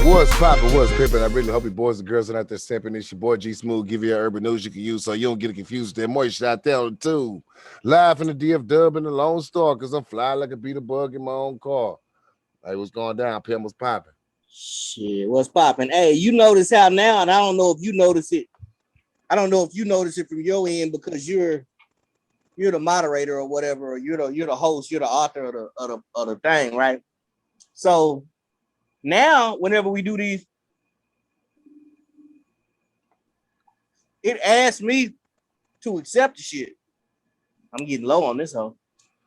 What's poppin', what's pimpin'? I really hope you boys and girls are out there stepping. It's your boy G Smooth. Give you urban news you can use so you don't get it confused. That moist out there too. Live from the DF Dub in the Lone Star, cause I'm fly like a beat a bug in my own car. Hey, what's going down? Pim, what's poppin'? Shit, what's popping? Hey, you notice how now, and I don't know if you notice it. I don't know if you notice it from your end because you're the moderator or whatever, or you're the host, you're the author of the thing, right? So now, whenever we do these, it asks me to accept the shit. I'm getting low on this hoe.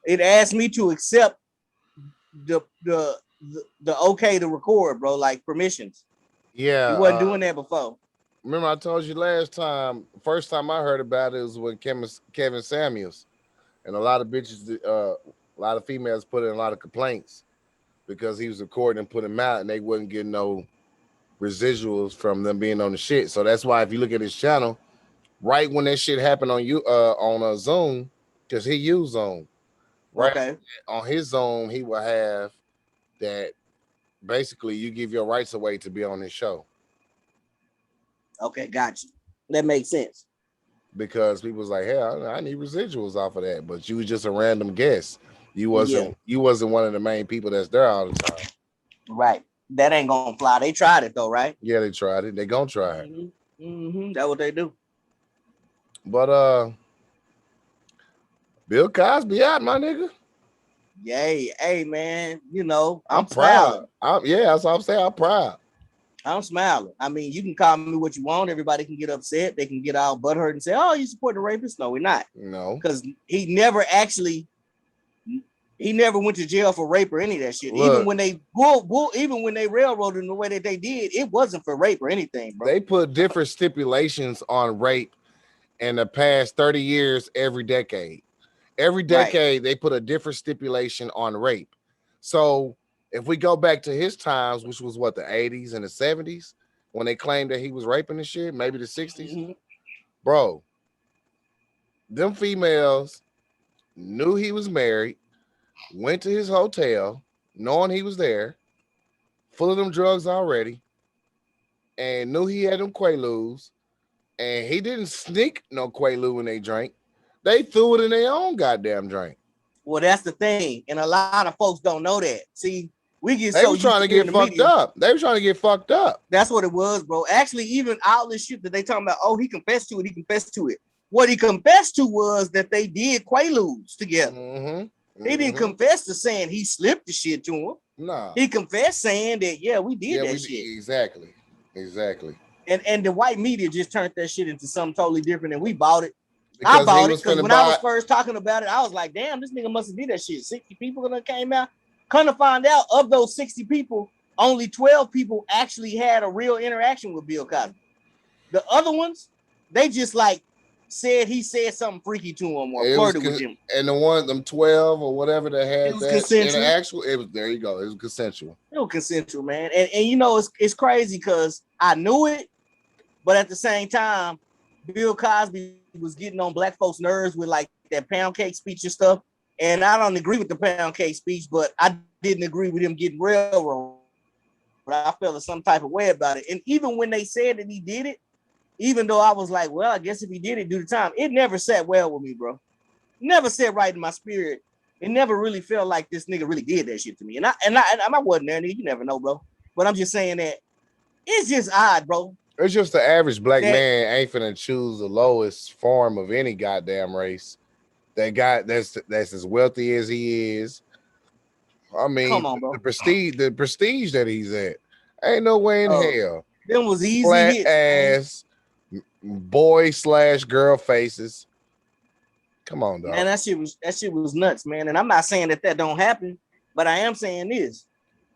It asked me to accept the okay to record, bro, like permissions. It Yeah, wasn't doing that before. remember I told you last time, first time I heard about it was with Kevin Samuels. And a lot of bitches, a lot of females put in a lot of complaints because he was recording and putting them out and they wouldn't get no residuals from them being on the shit. So that's why if you look at his channel, right when that shit happened on you on a Zoom, because he used Zoom, right Okay. on his Zoom, he will have that basically you give your rights away to be on his show Okay, got you. That makes sense. because people was like, hey, I need residuals off of that, but you was just a random guest. You Yeah, wasn't one of the main people that's there all the time. right. That ain't gonna fly. They tried it though, right? Yeah, they tried it. They gonna try it. That's what they do. But Bill Cosby out, my nigga. Yay, hey man. You know, I'm I'm proud. smiling. Yeah, that's what I'm saying. I'm proud. I'm smiling. I mean, you can call me what you want. Everybody can get upset. They can get all butthurt and say, "Oh, you support the rapist." No, we're not, No. because he never went to jail for rape or any of that shit. Even Look, when they even when they railroaded him the way that they did, it wasn't for rape or anything, bro. they put different stipulations on rape in the past 30 years every decade. Every Right. decade, they put a different stipulation on rape. So if we go back to his times, which was what, the 80s and the 70s, when they claimed that he was raping and shit, maybe the 60s, Mm-hmm. bro, them females knew he was married, went to his hotel, knowing he was there, full of them drugs already, and knew he had them Quaaludes, and he didn't sneak no Quaalude when they drank. They threw it in their own goddamn drink. Well, that's the thing, and a lot of folks don't know that. See, we get They so was used trying to to hearing get the fucked media. up. They was trying to get fucked up. That's what it was, bro. Actually, even all this shit that they talking about, oh, he confessed to it. He confessed to it. What he confessed to was that they did Quaaludes together. He didn't confess to saying he slipped the shit to him. Nah. He confessed saying that, yeah, we did that shit. Exactly. Exactly. And the white media just turned that shit into something totally different, and we bought it. I Because he bought it was because finna when I was buy. first talking about it, I was like, damn, this nigga must have did that shit. 60 people gonna came out. Come to find out, of those 60 people, only 12 people actually had a real interaction with Bill Cosby. The other ones, they just like said he said something freaky to him or It was flirted with him. and the one them 12 or whatever that It had was that in the consensual. actual, it was, there you go. It was consensual. It was consensual, man. And you know, it's crazy because I knew it, but at the same time, Bill Cosby was getting on black folks' nerves with like that pound cake speech and stuff. And I don't agree with the pound cake speech, but I didn't agree with him getting railroaded. I felt some type of way about it. And even when they said that he did it, even though I was like, well, I guess if he did it, do the time. It never sat well with me, bro. Never sat right in my spirit. It never really felt like this nigga really did that shit to me. And I wasn't there, nigga. You never know, bro. But I'm just saying that it's just odd, bro. It's just the average That black man ain't finna choose the lowest form of any goddamn race. That guy that's as wealthy as he is. I come mean, on, bro. the prestige that he's at. Ain't no way in Oh, hell. them was easy Flat hits, man. ass boy slash girl faces. Come on, Man, dog. that shit was nuts, man. And I'm not saying that that don't happen, but I am saying this.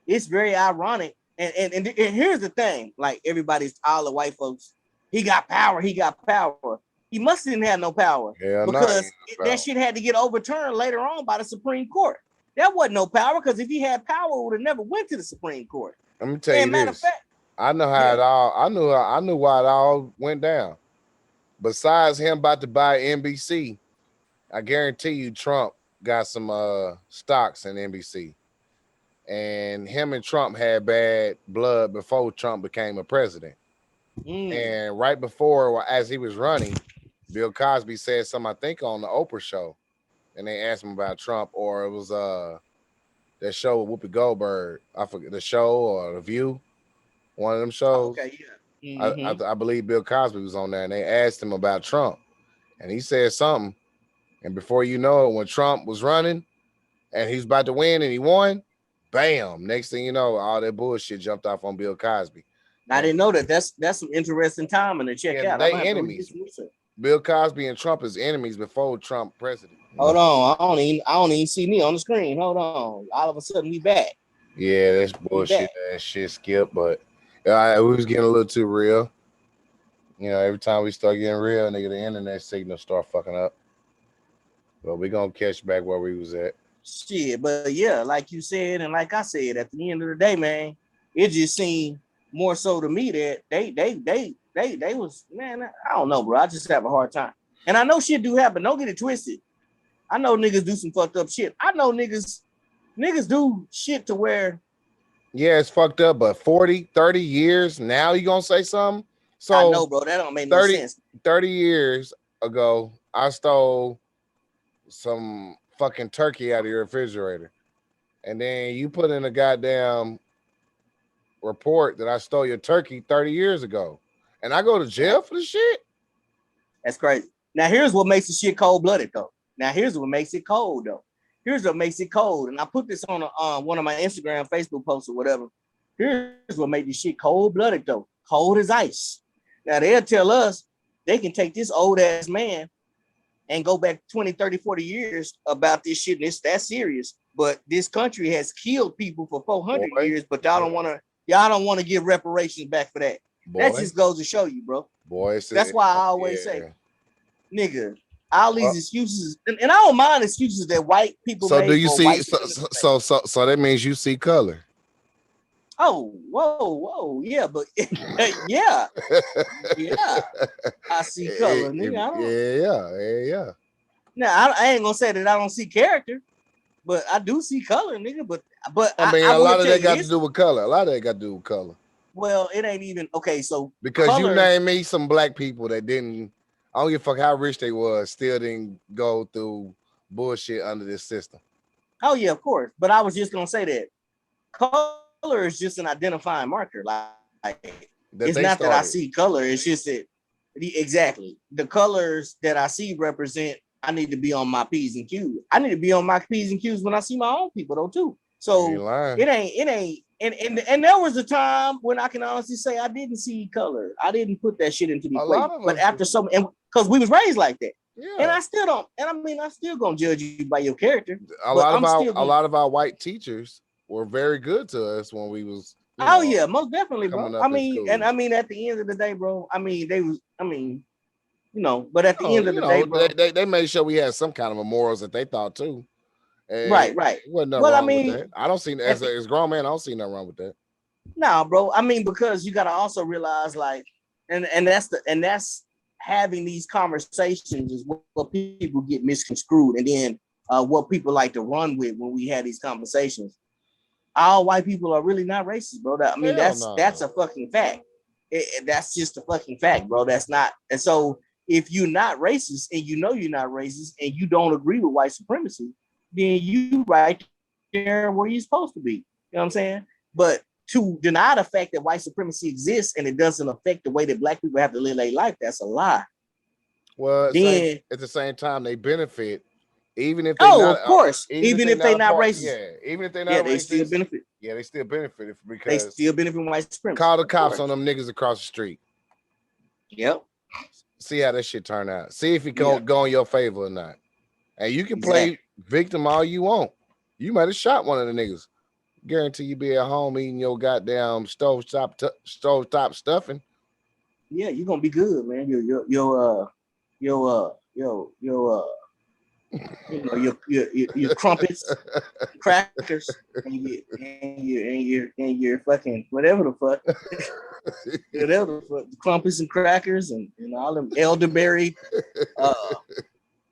It's very ironic. And here's the thing: like everybody's all the white folks, he got power. He got power. He must didn't have no power Hell no, because ain't that no shit had to get overturned later on by the Supreme Court. That wasn't no power because if he had power, it would have never went to the Supreme Court. Let me tell you And matter of this. fact, I know how yeah. it all. I knew why it all went down. Besides him about to buy NBC, I guarantee you Trump got some stocks in NBC. and him and Trump had bad blood before Trump became a president. And right before, as he was running, Bill Cosby said something, I think, on the Oprah show, and they asked him about Trump, or it was that show with Whoopi Goldberg. I forget the show or the View, one of them shows. Okay, yeah. I believe Bill Cosby was on there, and they asked him about Trump, and he said something. And before you know it, when Trump was running and he was about to win and he won, bam! Next thing you know, all that bullshit jumped off on Bill Cosby. I didn't know that. That's some interesting timing to check out. I'm They gonna have to enemies. Bill Cosby and Trump is enemies before Trump president. Hold on, I don't even see me on the screen. Hold on, all of a sudden we back. Yeah, that's bullshit. That shit skip, but we was getting a little too real. You know, every time we start getting real, nigga, the internet signal start fucking up. But we gonna catch back where we was at. Shit, but yeah, like you said, and like I said, at the end of the day, man, it just seemed more so to me that they was, man, I don't know, bro. I just have a hard time. And I know shit do happen. Don't get it twisted. I know niggas do some fucked up shit. I know niggas do shit to where. Yeah, it's fucked up, but 40, 30 years now you gonna say something? So I know, bro, that don't make no sense. 30 years ago, I stole some fucking turkey out of your refrigerator. And then you put in a goddamn report that I stole your turkey 30 years ago. And I go to jail for the shit? That's crazy. Now, here's what makes the shit cold-blooded, though. Here's what makes it cold. And I put this on one of my Instagram, Facebook posts or whatever. Here's what made this shit cold-blooded, though. Cold as ice. Now, they'll tell us they can take this old-ass man and go back 20, 30, 40 years about this shit, and it's that serious. But this country has killed people for 400 years, but y'all don't want to give reparations back for that. That just goes to show you, bro. That's why I always say, nigga, all these excuses, and I don't mind excuses that white people make. So do you see? So that means you see color. Oh, whoa, yeah, but yeah, I see color, nigga. Yeah. Now I ain't gonna say that I don't see character, but I do see color, nigga. But I mean, a lot of that got to do with color. Well, it ain't even okay. So because color, you name me some black people that didn't, I don't give a fuck how rich they was, still didn't go through bullshit under this system. Oh yeah, of course. But I was just gonna say that color is just an identifying marker. Like it's not that I see color. It's just that exactly the colors that I see represent. I need to be on my P's and Q's. I need to be on my P's and Q's when I see my own people though too. So it ain't. And there was a time when I can honestly say I didn't see color. I didn't put that shit into the equation. But after some, because we was raised like that. Yeah. And I still don't. And I mean, I still gonna judge you by your character. A lot of our white teachers were very good to us when we was. Yeah, most definitely, bro. I mean, at the end of the day, bro. I mean, they was. I mean, but at the end of the day, bro, they made sure we had some kind of a morals that they thought too. And right. Wasn't nothing wrong with that. I don't see as a grown man. I don't see nothing wrong with that. No, bro. I mean, because you gotta also realize, like, and that's having these conversations is what people get misconstrued, and then what people like to run with when we have these conversations. All white people are really not racist, bro. I mean, that's a fucking fact. That's just a fucking fact, bro. That's not. And so, if you're not racist, and you know you're not racist, and you don't agree with white supremacy, then you right there where you're supposed to be. You know what I'm saying? But to deny the fact that white supremacy exists and it doesn't affect the way that black people have to live their life, that's a lie. Well, then, at the same time, they benefit, even if they of course, even if they're not racist. Yeah, even if they're not racist, they still benefit. Yeah, they still benefit because they still benefit from white supremacy. Call the cops on them niggas across the street. Yep. See how that shit turn out. See if it go in your favor or not. And you can play victim all you want. You might have shot one of the niggas. Guarantee you be at home eating your goddamn stovetop stuffing. Yeah, you're gonna be good, man. Your crumpets, crackers, and your fucking whatever the fuck, the crumpets and crackers and all them elderberry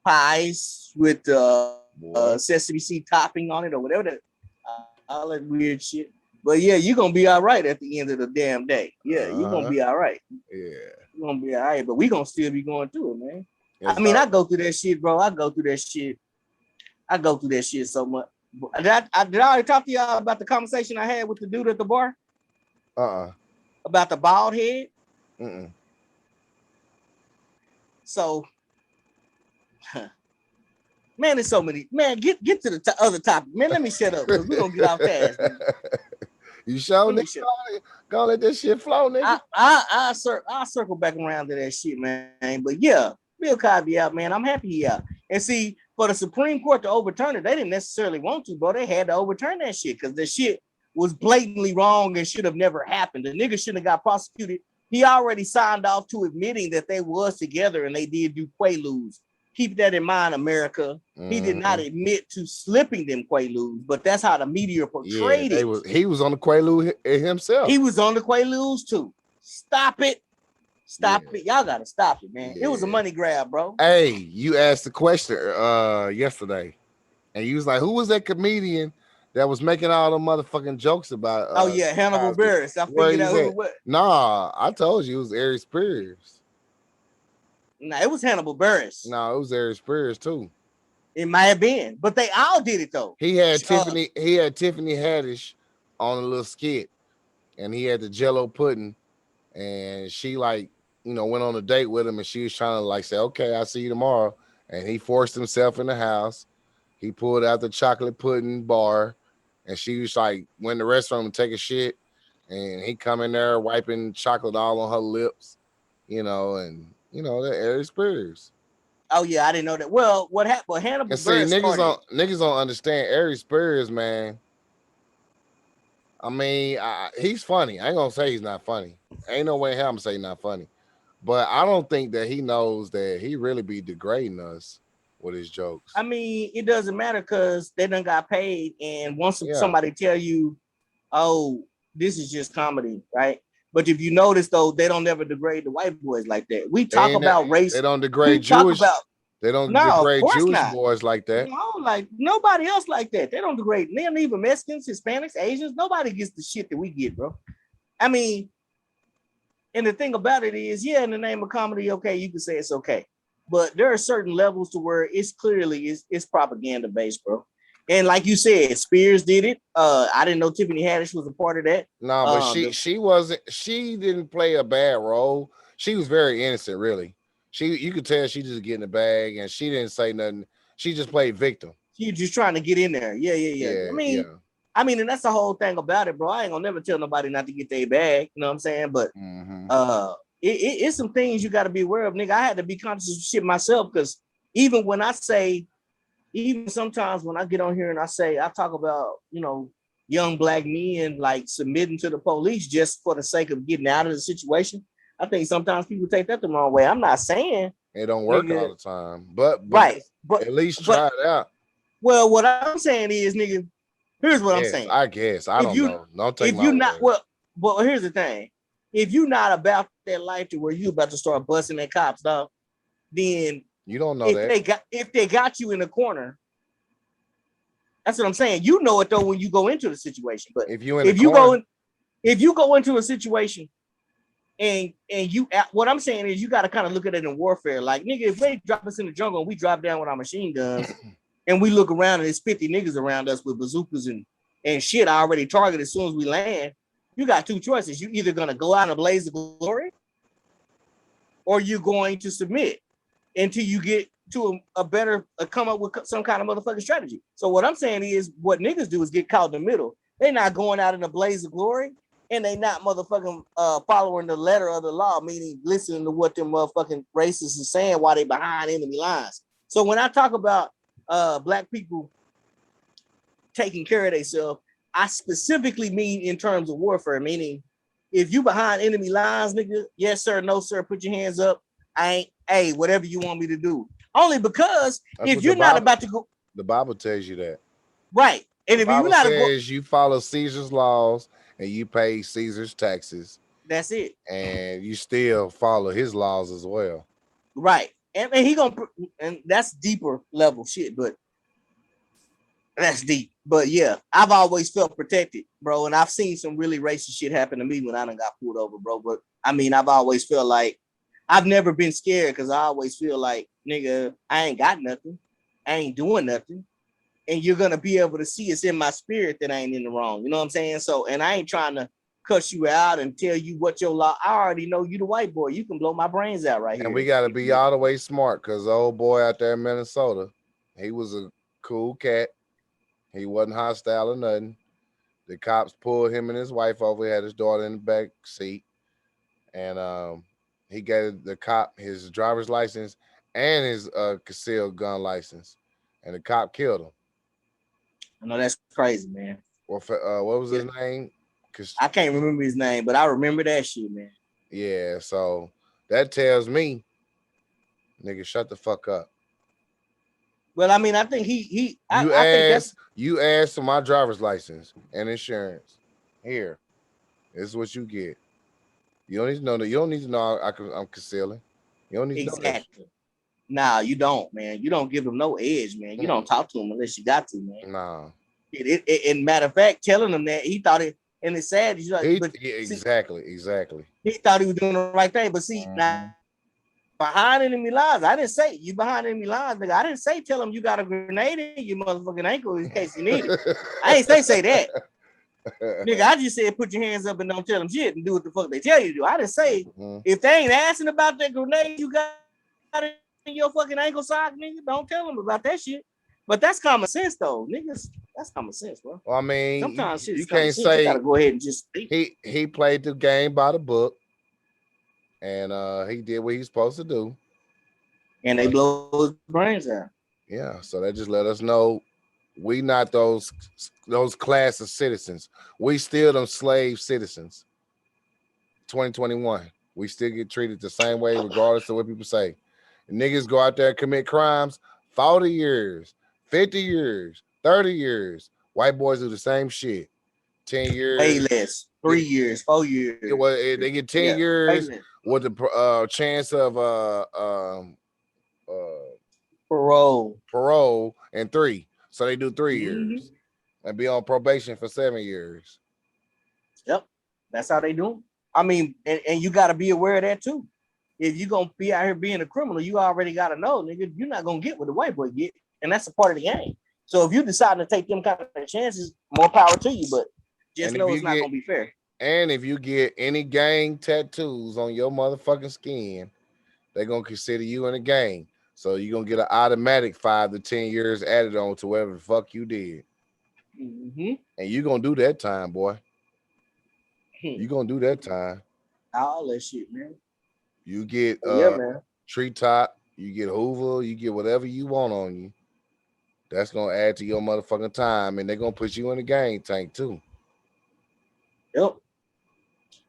pies with sesame seed topping on it or whatever all that weird shit. But yeah, you're gonna be all right at the end of the damn day. Yeah, you're gonna Uh-huh. be all right. Yeah. You're gonna be all right. But we gonna still be going through it, man. I It's mean, I all go through that shit, bro. I go through that shit. I go through that shit so much. Did I already talk to y'all about the conversation I had with the dude at the bar uh-uh. about the bald head? Mm-mm. So, man, there's so many. Man, get to the other topic, man. Let me shut up because we're gonna get off task, man. You sure, Let nigga? me shut. Gonna let that shit flow, nigga. I'll circle back around to that shit, man. But yeah, Bill Cosby out, man. I'm happy he out. And see, for the Supreme Court to overturn it, they didn't necessarily want to, bro. They had to overturn that shit because the shit was blatantly wrong and should have never happened. The nigga shouldn't have got prosecuted. He already signed off to admitting that they was together and they did do quaaludes. Keep that in mind, America. He did not Mm-hmm. admit to slipping them quaaludes, but that's how the media Yeah, portrayed it. he was on the Quaalude himself. He was on the quaaludes too. Stop it. Yeah, Stop it. Y'all gotta stop it, man. It was a yeah. money grab, bro. Hey, you asked the question yesterday, and you was like, who was that comedian that was making all the motherfucking jokes about Oh yeah, Hannibal Cosby? Buress. I Where figured he's out who at? it was. Nah, I told you it was Ari Spears. Nah, it was Hannibal Buress. No, it was Ari Spears too. It might have been, but they all did it though. He had Tiffany Haddish on a little skit, and he had the Jello pudding, and she like went on a date with him, and she was trying to like say, okay, I'll see you tomorrow, and he forced himself in the house. He pulled out the chocolate pudding bar, and she was like went in the restroom and take a shit, and he come in there wiping chocolate all on her lips, and that Ari Spears. Oh yeah, I didn't know that. Well, what happened? Well, Hannibal And see, Buress started it. niggas don't understand Ari Spears, man. I mean, he's funny. I ain't gonna say he's not funny. Ain't no way in hell I'm say he's not funny. But I don't think that he knows that he really be degrading us with his I jokes. mean, it doesn't matter because they done got paid, and once Yeah, somebody tell you, "Oh, this is just comedy," right? But if you notice though, they don't ever degrade the white boys like that. We they talk ain't. about race. They don't We degrade talk Jewish. about They don't no, of degrade course Jewish not. boys like that. No, like nobody else like that. They don't degrade. They don't even Mexicans, Hispanics, Asians. Nobody gets the shit that we get, bro. I mean, and the thing about it is, yeah, in the name of comedy, okay, you can say it's okay, but there are certain levels to where it's clearly it's propaganda based, bro. And like you said, Spears did it. I didn't know Tiffany Haddish was a part of that. Nah, but The she wasn't. She didn't play a bad role. She was very innocent, really. You could tell she just getting the bag, and she didn't say nothing. She just played victim. She just trying to get in there. Yeah, yeah, yeah. Yeah, yeah. And that's the whole thing about it, bro. I ain't gonna never tell nobody not to get their bag. You know what I'm saying? But Mm-hmm. it's some things you got to be aware of, nigga. I had to be conscious of shit myself because even when I say, even sometimes when I get on here and I talk about, young black men like submitting to the police just for the sake of getting out of the situation. I think sometimes people take that the wrong way. I'm not saying, It don't work all nigga, the time, but right, but at least but try it out. well, what I'm saying is, nigga, here's what I'm saying. I guess. I If don't you know. Don't take if my you not word. well, but here's the thing. If you're not about that life to where you about to start busting at cops, dog, then You don't know if that. they got you in the corner, that's what I'm saying. You know it though when you go into the situation. But If you in the if you go corner, in, if you go into a situation and you, what I'm saying is you got to kind of look at it in warfare. Like nigga, if they drop us in the jungle and we drop down with our machine guns and we look around and there's 50 niggas around us with bazookas and shit already targeted as soon as we land, you got two choices. You either gonna go out in a blaze of glory or you're going to submit until you get to a better come up with some kind of motherfucking strategy. So what I'm saying is what niggas do is get caught in the middle. They're not going out in a blaze of glory and they not motherfucking following the letter of the law, meaning listening to what them motherfucking racists is saying while they behind enemy lines. So when I talk about black people taking care of themselves, I specifically mean in terms of warfare, meaning if you behind enemy lines, nigga, yes sir, no sir, put your hands up. I ain't, hey, whatever you want me to do. Only because that's if what the you're not Bible about to go the Bible tells you that. right, The and if you're Bible not a go, says you follow Caesar's laws and you pay Caesar's taxes that's it, and you still follow his laws as well. right. And he gonna, and that's deeper level shit, but that's deep. But yeah, I've always felt protected, bro. And I've seen some really racist shit happen to me when I done got pulled over, bro. But I mean, I've always felt like I've never been scared because I always feel like, nigga, I ain't got nothing. I ain't doing nothing. And you're gonna be able to see it's in my spirit that I ain't in the wrong. You know what I'm saying? So, and I ain't trying to cuss you out and tell you what your law. I already know you the white boy. You can blow my brains out right And here. we got to be all the way smart because the old boy out there in Minnesota, he was a cool cat. He wasn't hostile or nothing. The cops pulled him and his wife over. He had his daughter in the back seat, and he gave the cop his driver's license and his concealed gun license, and the cop killed him. I know that's crazy, man. What was Yeah. his name? I can't remember his name, but I remember that shit, man. Yeah, so that tells me, nigga, shut the fuck up. Well, I mean, I think I think that's You asked for my driver's license and insurance. Here, this is what you get. You don't need to know that. You don't need to know I'm concealing. You don't need to know that shit. exactly. Nah, you don't, man. You don't give them no edge, man. You don't talk to them unless you got to, man. Nah. And matter of fact, telling him that he thought it, and it's sad. He's like, but Yeah, see, exactly. he thought he was doing the right thing. But see, now behind enemy lines, I didn't say you behind enemy lines, nigga. I didn't say tell him you got a grenade in your motherfucking ankle in case you need it. I ain't say that. Nigga, I just said put your hands up and don't tell them shit and do what the fuck they tell you to do. I didn't say if they ain't asking about that grenade you got in your fucking ankle sock, nigga, don't tell them about that shit. But that's common sense though, niggas. That's common sense, bro. Well, I mean, Sometimes shit is you common can't sense. You gotta say go ahead and just think. he played the game by the book, and he did what he's supposed to do. And they blow his brains out. Yeah, so that just let us know we not those class of citizens. We still them slave citizens. 2021. We still get treated the same way, regardless of what people say. And niggas go out there and commit crimes, 40 years, 50 years, 30 years. White boys do the same shit. 10 Way years. less. 3 years, 4 years. They get 10 Yeah, way years less. with the chance of Parole. parole and 3. So they do 3 years Mm-hmm. and be on probation for 7 years. Yep. That's how they do them. I mean, and you gotta be aware of that too. If you're gonna be out here being a criminal, you already gotta know, nigga, you're not gonna get what the white boy get, and that's a part of the game. So if you decide to take them kind of chances, more power to you, but just And know if it's you not gonna get be fair. and if you get any gang tattoos on your motherfucking skin, they're gonna consider you in a gang. So you're gonna get an automatic 5 to 10 years added on to whatever the fuck you did. Mm-hmm. And you're gonna do that time, boy. You're gonna do that time. All that shit, man. You get But yeah, man. treetop, you get Hoover, you get whatever you want on you. That's gonna add to your motherfucking time, and they're gonna put you in the gang tank too. Yep.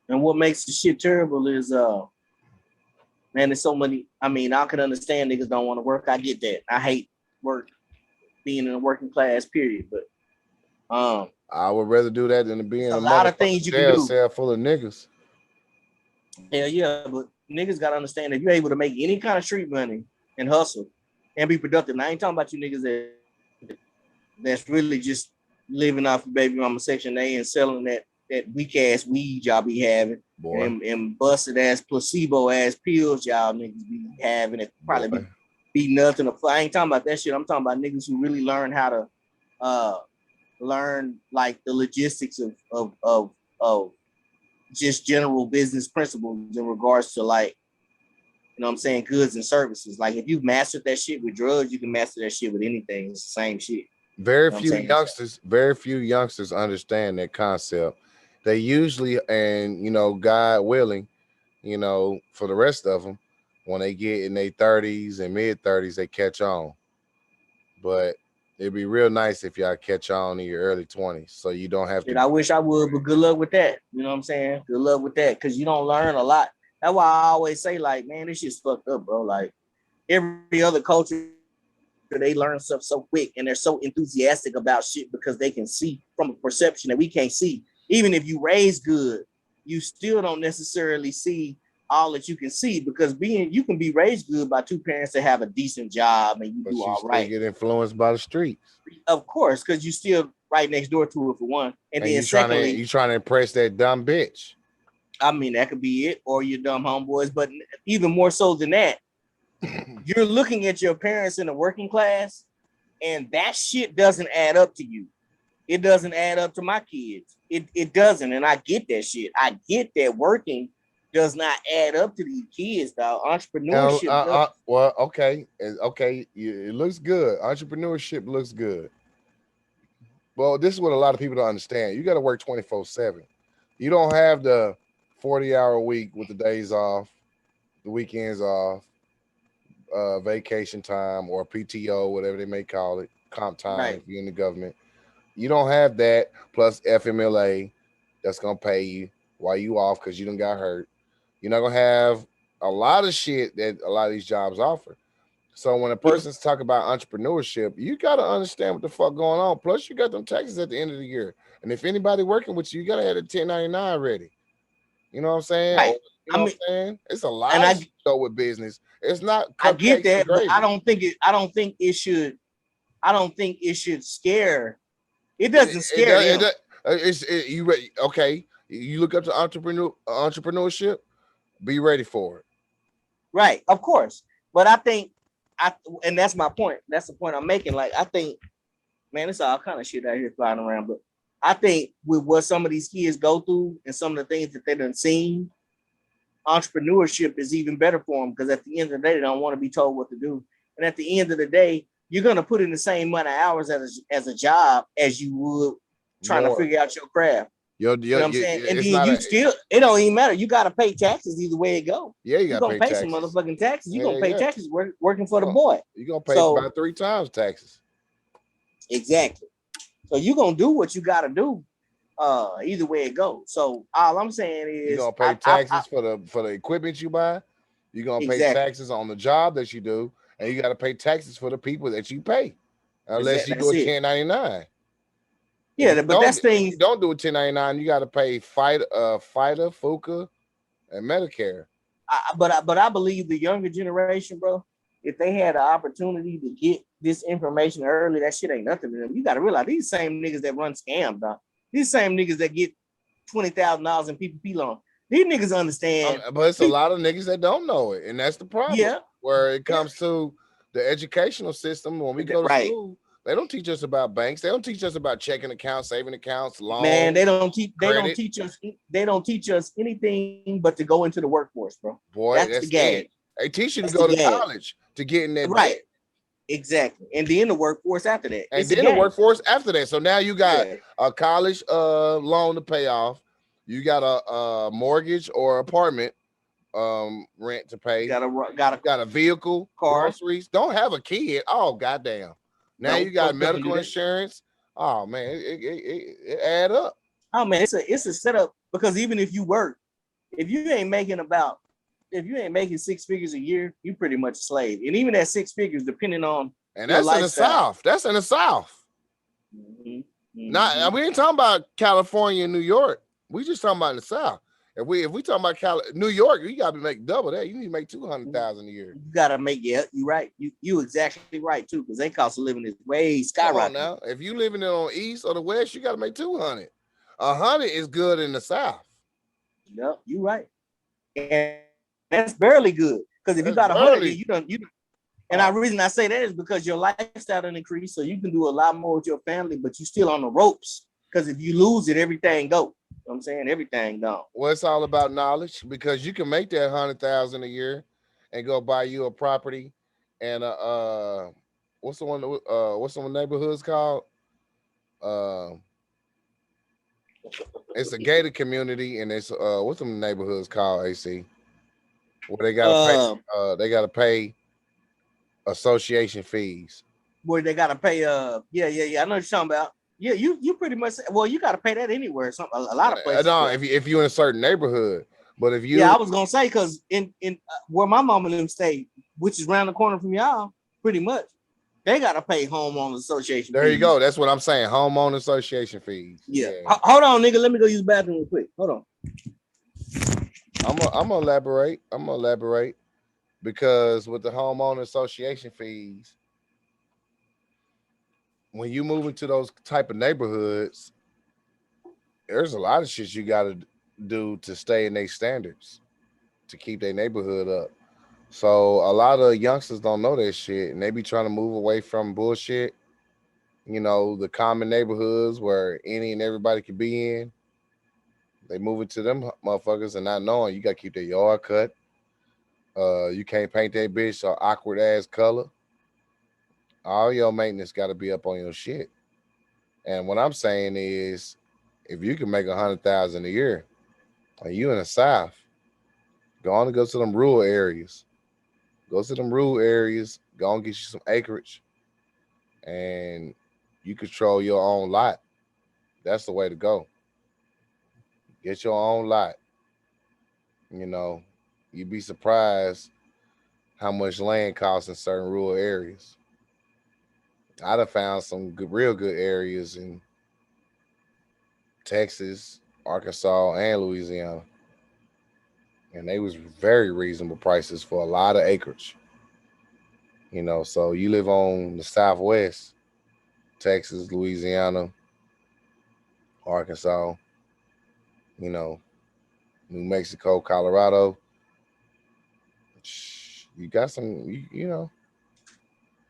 And what makes the shit terrible is man, there's so many. I mean, I can understand niggas don't want to work. I get that. I hate work, being in a working class, period. But I would rather do that than to be it's in a a lot of motherfucking things you can jail do. cell full of niggas. Hell yeah, but niggas gotta understand if you're able to make any kind of street money and hustle and be productive. And I ain't talking about you niggas that's really just living off of baby mama section A and selling that weak ass weed y'all be having Boy, and busted ass placebo ass pills y'all niggas be having. It probably boy. be nothing. I ain't talking about that shit. I'm talking about niggas who really learn how to uh learn like the logistics of just general business principles in regards to like, you know what I'm saying, goods and services. Like if you mastered that shit with drugs, you can master that shit with anything. It's the same shit. Very You know what I'm few saying? youngsters, very few youngsters understand that concept. They usually, and God willing, for the rest of them, when they get in their 30s and mid 30s, they catch on. But it'd be real nice if y'all catch on in your early 20s, so you don't have Shit, to. I wish I would, but good luck with that. You know what I'm saying? Good luck with that, because you don't learn a lot. That's why I always say, like, man, this shit's fucked up, bro. Like every other culture, they learn stuff so quick and they're so enthusiastic about shit because they can see from a perception that we can't see. Even if you raise good, you still don't necessarily see all that you can see because you can be raised good by two parents that have a decent job and you do But you all still right. get influenced by the streets. Of course, because you still right next door to it for one, and And then secondly, you trying to impress that dumb bitch. I mean that could be it, or your dumb homeboys. But even more so than that, you're looking at your parents in the working class, and that shit doesn't add up to you. It doesn't add up to my kids. It doesn't, and I get that shit. I get that working does not add up to these kids, dog. Entrepreneurship does. Well, okay, okay, it looks good. Entrepreneurship looks good. Well, this is what a lot of people don't understand. You got to work 24/7. You don't have the 40-hour week with the days off, the weekends off, vacation time, or PTO, whatever they may call it, comp time Right. if you're in the government. You don't have that plus FMLA that's gonna pay you while you off because you done got hurt. You're not gonna have a lot of shit that a lot of these jobs offer. So when a Yeah. person's talking about entrepreneurship, you gotta understand what the fuck going on. Plus, you got them taxes at the end of the year, and if anybody working with you, you gotta have the 1099 ready. You know what I'm saying? Or Right. you I know what mean, I'm saying? It's a lot and of shit go with business. It's not I get cupcakes and that, but I gravy. don't think it. I don't think it should. I don't think it should scare. It It, doesn't it, scare does- it, them. does- you ready? Okay, you look up to entrepreneurship. Be ready for it. Right. Of course. But I think I and that's my point. That's the point I'm making. Like I think, man, it's all kind of shit out here flying around. But I think with what some of these kids go through and some of the things that they done seen, entrepreneurship is even better for them because at the end of the day, they don't want to be told what to do. And at the end of the day, you're gonna put in the same amount of hours as a job as you would trying to More. figure out your craft. You know what I'm saying? And It's then not you a. still, it don't even matter. You gotta pay taxes either way it go. Yeah, you You're gotta gonna pay pay some taxes. motherfucking taxes. You're gonna Yeah, pay yeah. taxes working for the Oh, boy. you're gonna pay So about 3 times taxes. exactly. So you're gonna do what you gotta do. Either way it goes. So all I'm saying You're is gonna pay I taxes for the equipment you buy. You're gonna pay exactly. taxes on the job that you do, and you got to pay taxes for the people that you pay, unless you do That's a it. 1099. Yeah, but that's If you things. don't do a 1099, you got to pay FIDA, FUCA, and Medicare. But I believe the younger generation, bro, if they had the opportunity to get this information early, that shit ain't nothing to them. You got to realize these same niggas that run scams, dog. These same niggas that get $20,000 in PPP loan. These niggas understand. But it's a lot of niggas that don't know it, and that's the problem. Yeah, Where it yeah, comes to the educational system, when we go to right. school, they don't teach us about banks. They don't teach us about checking accounts, saving accounts, Man, loans, they don't credit. teach us they don't teach us anything but to go into the workforce, bro. Boy, That's the that's gag. it. They teach you to That's the go to gag. college to get in that Right. debt, Exactly. And then the workforce after that. and It's a then the game. workforce after that. So now you got Yeah. a college loan to pay off. You got a mortgage or apartment rent to pay. Got a You got a vehicle, car. groceries. Don't have a kid. Oh goddamn! Now No, you got fucked up when you medical do that. insurance. Oh man, it add up. Oh man, it's a setup because even if you work, if you ain't making about if you ain't making 6 figures a year, you pretty much a slave. And even at 6 figures, depending on And your that's in the lifestyle. South. That's in the South. Mm-hmm. Not Mm-hmm. we ain't talking about California and New York. We just talking about the South. If we talking about New York, you gotta make double that. You need to make 200,000 a year. You gotta make you right. You exactly right too, because they cost of living is way Come on skyrocketing. now. If you living in on East or the West, you gotta make 200. 100 is good in the South. Yep, you right. And that's barely good. Because if you That's got 100, then barely. you. And the Oh, reason I say that is because your lifestyle done increase, so you can do a lot more with your family, but you still on the ropes. Because if you lose it, everything go. You know what I'm saying everything gone. well, it's all about knowledge because you can make that 100,000 a year and go buy you a property and what's some neighborhoods called? Uh, it's a gated community and it's what's some neighborhoods called, AC? Where Uh, they gotta pay association fees. where they gotta pay. Yeah. I know what you're talking about. Yeah, you pretty much. Well, you gotta pay that anywhere. Some a lot of places, No, but if you in a certain neighborhood, but if yeah, you I was gonna say because in where my mom and them stay, which is around the corner from y'all, pretty much, they gotta pay homeowners association there you fees. go. That's what I'm saying. Homeowner association fees. Yeah. Yeah. Hold on, nigga. Let me go use the bathroom real quick. Hold on. I'm gonna elaborate. I'm gonna elaborate because with the homeowner association fees, when you move into those type of neighborhoods, there's a lot of shit you gotta do to stay in their standards to keep their neighborhood up. So a lot of youngsters don't know that shit, and they be trying to move away from bullshit. You know, the common neighborhoods where any and everybody could be in. They move into them motherfuckers and not knowing you gotta keep their yard cut. You can't paint that bitch a awkward ass color. All your maintenance got to be up on your shit. And what I'm saying is, if you can make 100,000 a year, and you in the South, go on and go to them rural areas. Go to them rural areas. Go and get you some acreage, and you control your own lot. That's the way to go. Get your own lot. You know, you'd be surprised how much land costs in certain rural areas. I'd have found some good, real good areas in Texas, Arkansas, and Louisiana, and they was very reasonable prices for a lot of acreage. You know, so you live on the Southwest, Texas, Louisiana, Arkansas, you know, New Mexico, Colorado. You got some, you know,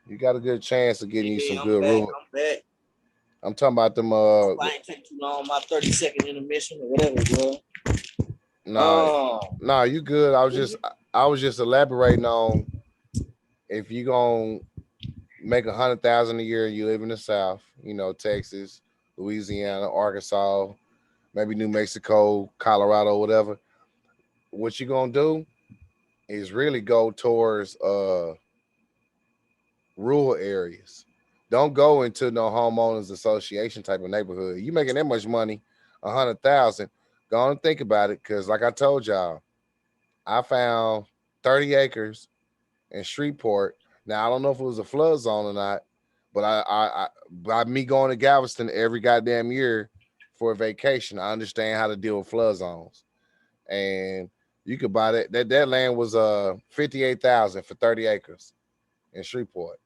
you got a good chance of getting you Hey, some I'm good back. rural. I'm back. I'm talking about them. Hope I ain't take too long. My 30-second intermission or whatever, bro. Nah, nah, you good. Mhm. I was just elaborating on if you gonna make 100,000 a year, you live in the South, you know, Texas, Louisiana, Arkansas, maybe New Mexico, Colorado, whatever. What you gonna do is really go towards rural areas. Don't go into no homeowners association type of neighborhood. You making that much money, 100,000. Go on and think about it, because like I told y'all, I found 30 acres in Shreveport. Now I don't know if it was a flood zone or not, but by me going to Galveston every goddamn year for a vacation, I understand how to deal with flood zones. And you could buy that land was 58,000 for 30 acres in Shreveport.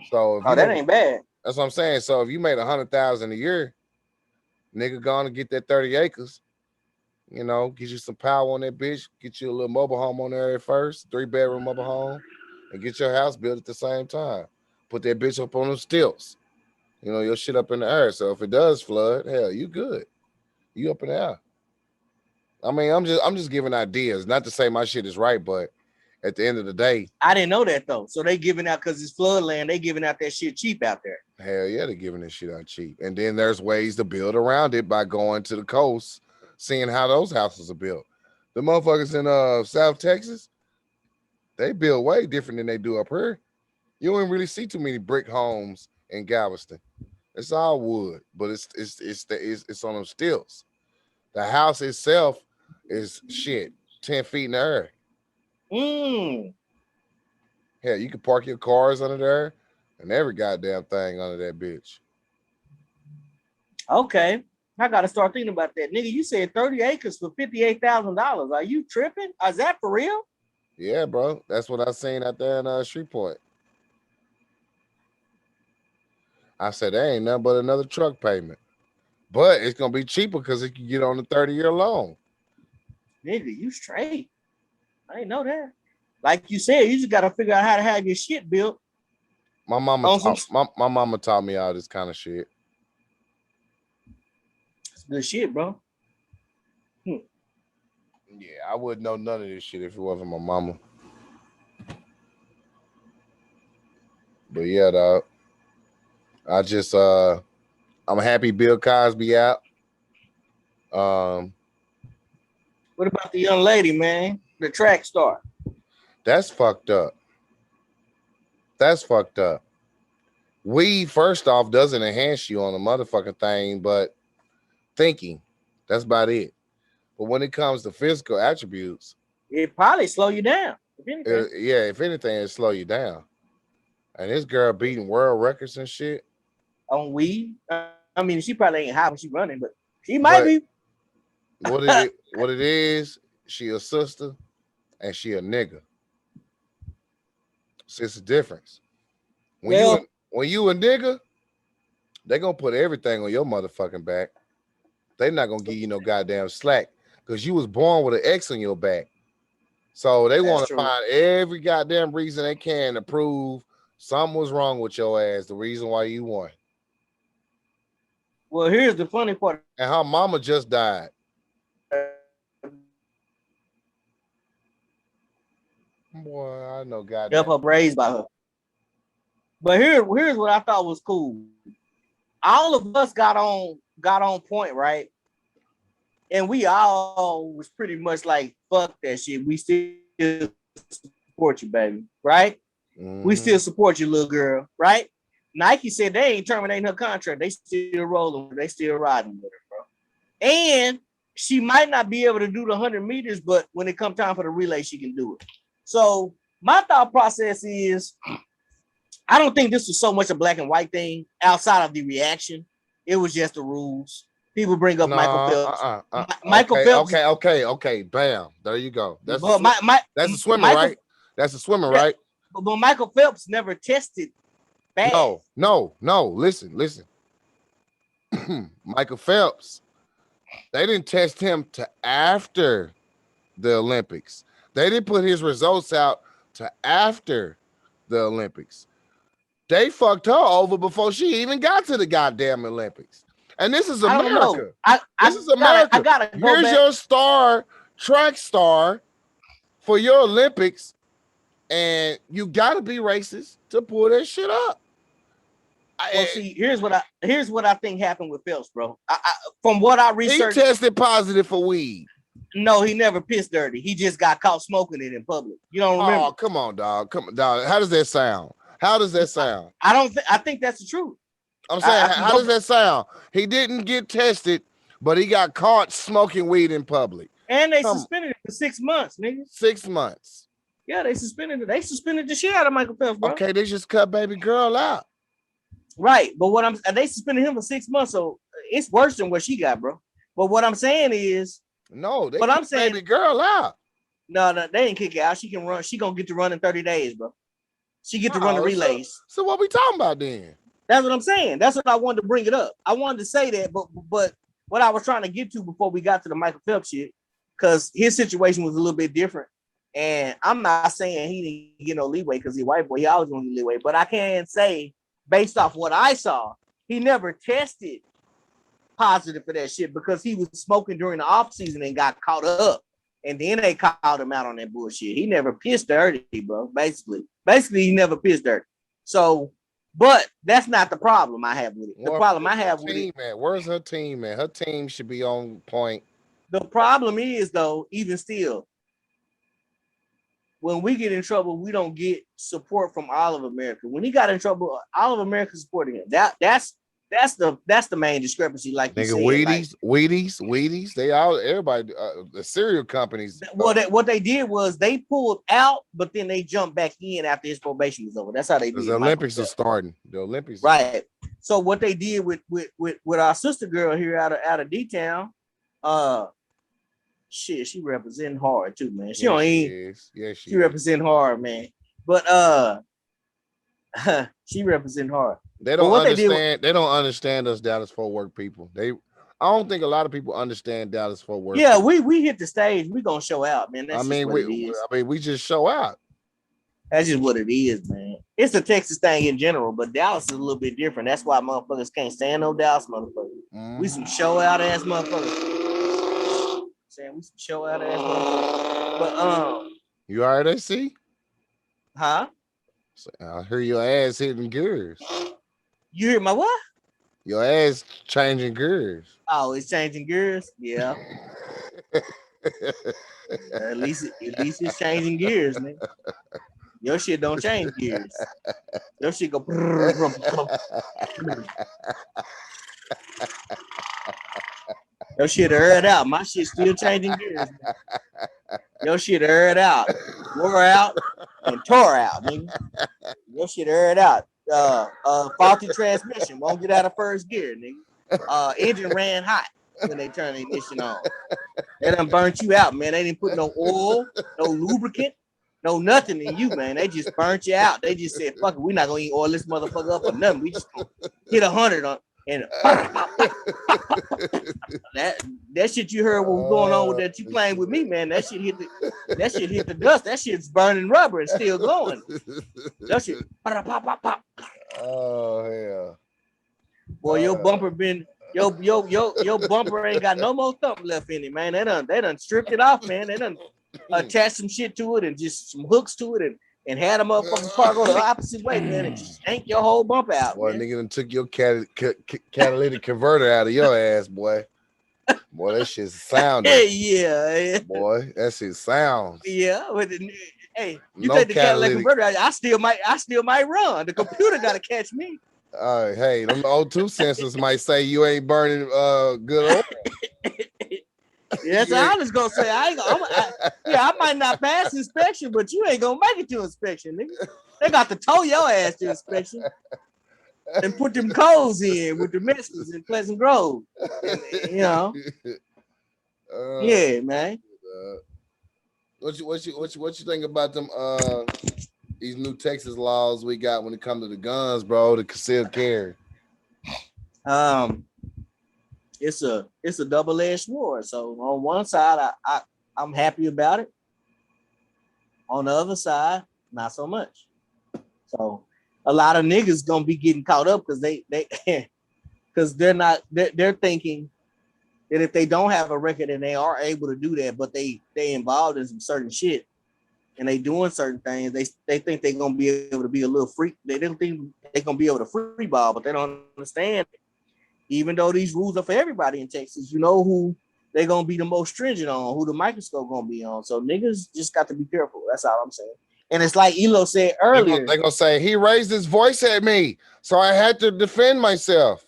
So if Oh, you that make ain't bad. that's what I'm saying. So if you made 100,000 a year, nigga, gonna get that 30 acres. You know, get you some power on that bitch. Get you a little mobile home on there at first, 3 bedroom mobile home, and get your house built at the same time. Put that bitch up on them stilts. You know, your shit up in the air. So if it does flood, hell, you good. You up in the air. I mean, I'm just giving ideas. Not to say my shit is right, but at the end of the day, I didn't know that though. So they giving out because it's flood land. They giving out that shit cheap out there. hell yeah, they're giving this shit out cheap. And then there's ways to build around it by going to the coast, seeing how those houses are built. The motherfuckers in South Texas, they build way different than they do up here. You don't really see too many brick homes in Galveston. It's all wood, but it's on them stilts. The house itself is shit 10 feet in the air. Mm, Hell, you can park your cars under there and every goddamn thing under that bitch. okay. I gotta start thinking about that. Nigga, you said 30 acres for $58,000. Are you tripping? Is that for real? Yeah, bro. That's what I seen out there in Shreveport. I said, that ain't nothing but another truck payment. But it's gonna be cheaper because it can get on the 30-year loan. Nigga, you straight. I didn't know that. Like you said, you just gotta figure out how to have your shit built on some My mama taught me all this kind of shit. good shit, bro. Hmm. Yeah, I wouldn't know none of this shit if it wasn't my mama. But yeah, dog. I just I'm happy Bill Cosby out. Um, What about the young lady, man? The track star. that's fucked up. That's fucked up. Weed, first off, doesn't enhance you on the motherfucking thing, but thinking. That's about it. But when it comes to physical attributes, It probably slow you down, if anything. yeah, if anything, it slow you down. And this girl beating world records and shit. On weed. I mean, she probably ain't high when she running, but she might But be. what it is, she a sister and she a nigga. So it's a difference. When you Well, when you a nigga, They gonna put everything on your motherfucking back. They not gonna give you no goddamn slack because you was born with an X on your back. So they That's want to true. find every goddamn reason they can to prove something was wrong with your ass. The reason why you won. Well, here's the funny part And her mama just died. Boy, I know up goddamn. her raised by her. But here's what I thought was cool. All of us got on point, right? And we all was pretty much like, fuck that shit. We still support you, baby, right? We still support you, little girl, right? Nike said they ain't terminating her contract. They still rolling with her. They still riding with her, bro. And she might not be able to do the 100 meters, but when it comes time for the relay, she can do it. So my thought process is, I don't think this was so much a black and white thing outside of the reaction. It was just the rules. People bring up No, Michael Phelps. Michael okay, Phelps, okay. Bam. There you go. That's but that's a swimmer, Michael, right? That's a swimmer, yeah, right? but Michael Phelps never tested bad. No. Listen. Michael Phelps. They didn't test him to after the Olympics. They didn't put his results out to after the Olympics. They fucked her over before she even got to the goddamn Olympics. And this is I don't know. America. This is America. I gotta go Here's back. your star, track star for your Olympics, and you gotta be racist to pull that shit up. Well, see, here's what I think happened with Phelps, bro. From what I He researched, tested positive for weed. no, he never pissed dirty. He just got caught smoking it in public. You don't remember? Oh, come on, dog. Come on, dog. How does that sound? How does that sound? I don't. I think that's the truth. I'm saying, I how does that sound? He didn't get tested, but he got caught smoking weed in public. And they suspended it for 6 months, nigga. 6 months. Yeah, they suspended it. They suspended the shit out of Michael Phelps, bro. Okay, they just cut baby girl out. Right, but they suspended him for 6 months, so it's worse than what she got, bro. But what I'm saying is, no, they I'm saying baby girl out. No, they didn't kick it out. She can run. She gonna get to run in 30 days, bro. She get to run the relays. So what we talking about then? That's what I'm saying. That's what I wanted to bring it up. I wanted to say that, but what I was trying to get to before we got to the Michael Phelps shit, because his situation was a little bit different. And I'm not saying he didn't get no leeway because he's a white boy. He always gonna get leeway. But I can say, based off what I saw, he never tested positive for that shit because he was smoking during the off season and got caught up. And then they called him out on that bullshit. He never pissed dirty, bro. Basically, he never pissed dirty. So, but that's not the problem I have with it. The problem I have with it. Man, where's her team, man? Her team should be on point. The problem is, though, even still, when we get in trouble, we don't get support from all of America. When he got in trouble, all of America supporting him. That's the main discrepancy. Like you said, Wheaties. They all everybody the cereal companies. What they did was they pulled out, but then they jumped back in after his probation was over. That's how they did. The Olympics are starting. The Olympics, right? So what they did with our sister girl here out of D-Town, shit, she representing hard too, man. She she represent hard, man. But she represent hard. They don't understand. They don't understand us Dallas Fort Worth people. I don't think a lot of people understand Dallas Fort Worth. Yeah, we hit the stage. We gonna show out, man. That's we just show out. That's just what it is, man. It's a Texas thing in general, but Dallas is a little bit different. That's why motherfuckers can't stand no Dallas motherfuckers. We some show out ass motherfuckers. Saying we some show out ass motherfuckers. But you already see? Huh? I hear your ass hitting gears. You hear my what? Your ass changing gears. Oh, it's changing gears? Yeah. At least it's changing gears, man. Your shit don't change gears. Your shit go. Your shit aired out. My shit still changing gears. Man. Your shit aired out, wore out, and tore out, nigga. Your shit aired out. Faulty transmission, won't get out of first gear, nigga. Engine ran hot when they turned the ignition on. They done burnt you out, man. They didn't put no oil, no lubricant, no nothing in you, man. They just burnt you out. They just said, fuck it, we're not gonna eat oil this motherfucker up or nothing. We just gonna hit 100 on and pop, pop, pop, pop, pop, pop. That shit you heard what was going on with that you playing with me, man. That shit hit the dust. That shit's burning rubber and still going. That shit pop, pop, pop, pop. Oh hell. Boy, your bumper been your bumper ain't got no more thump left in it, man. They done stripped it off, man. They done attached some shit to it and just some hooks to it and had a motherfucking car go the opposite way, man, and just yank your whole bumper out. Boy, man. nigga done took your catalytic converter out of your ass, boy. Boy, that shit's sounding. Yeah. Boy, that shit sounds. Yeah, but hey, you No take the catalytic catalytic. converter out, I still might run. The computer gotta catch me. Hey, them O2 sensors might say you ain't burning good oil. Yes, I was gonna say I might not pass inspection, but you ain't gonna make it to inspection, nigga. They got to tow your ass to inspection and put them codes in with the Mexicans in Pleasant Grove. And, you know, yeah, man. What you think about them these new Texas laws we got when it comes to the guns, bro, the concealed carry? It's a double-edged sword. So on one side, I'm happy about it. On the other side, not so much. So a lot of niggas gonna be getting caught up because they because they're thinking that if they don't have a record and they are able to do that, but they involved in some certain shit and they doing certain things, they think they're gonna be able to be a little free. They don't think they're gonna be able to free ball, but they don't understand. Even though these rules are for everybody in Texas, you know who they're gonna be the most stringent on, who the microscope gonna be on. So niggas just got to be careful. That's all I'm saying. And it's like Elo said earlier. They're gonna say he raised his voice at me, so I had to defend myself.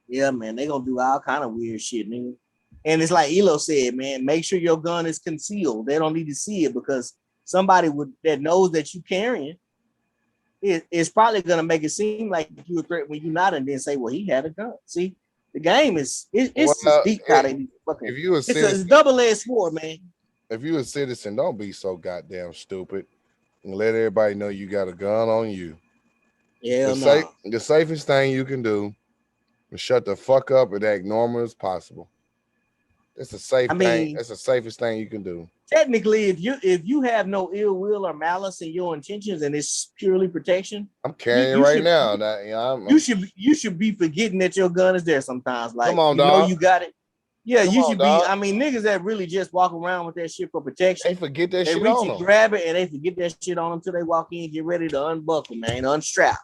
Yeah, man, they gonna do all kind of weird shit, nigga. And it's like Elo said, man, make sure your gun is concealed. They don't need to see it because somebody that knows that you carrying it's probably gonna make it seem like you a threat when you're not, and then say, well, he had a gun. See, the game is it's deep out of fucking. If you it's a double-edged sword, man. If you a citizen, don't be so goddamn stupid and let everybody know you got a gun on you. Yeah, the safest thing you can do is shut the fuck up and act normal as possible. It's a safe thing. That's the safest thing you can do. Technically, if you have no ill will or malice in your intentions and it's purely protection, I'm carrying right now. You should be forgetting that your gun is there sometimes. Like, come on, you dog. know you got it. Yeah, come you on, should dog. be. I mean, niggas that really just walk around with that shit for protection. They forget that shit reach on and them. grab it, and they forget that shit on them until they walk in, get ready to unbuckle, man, unstrap.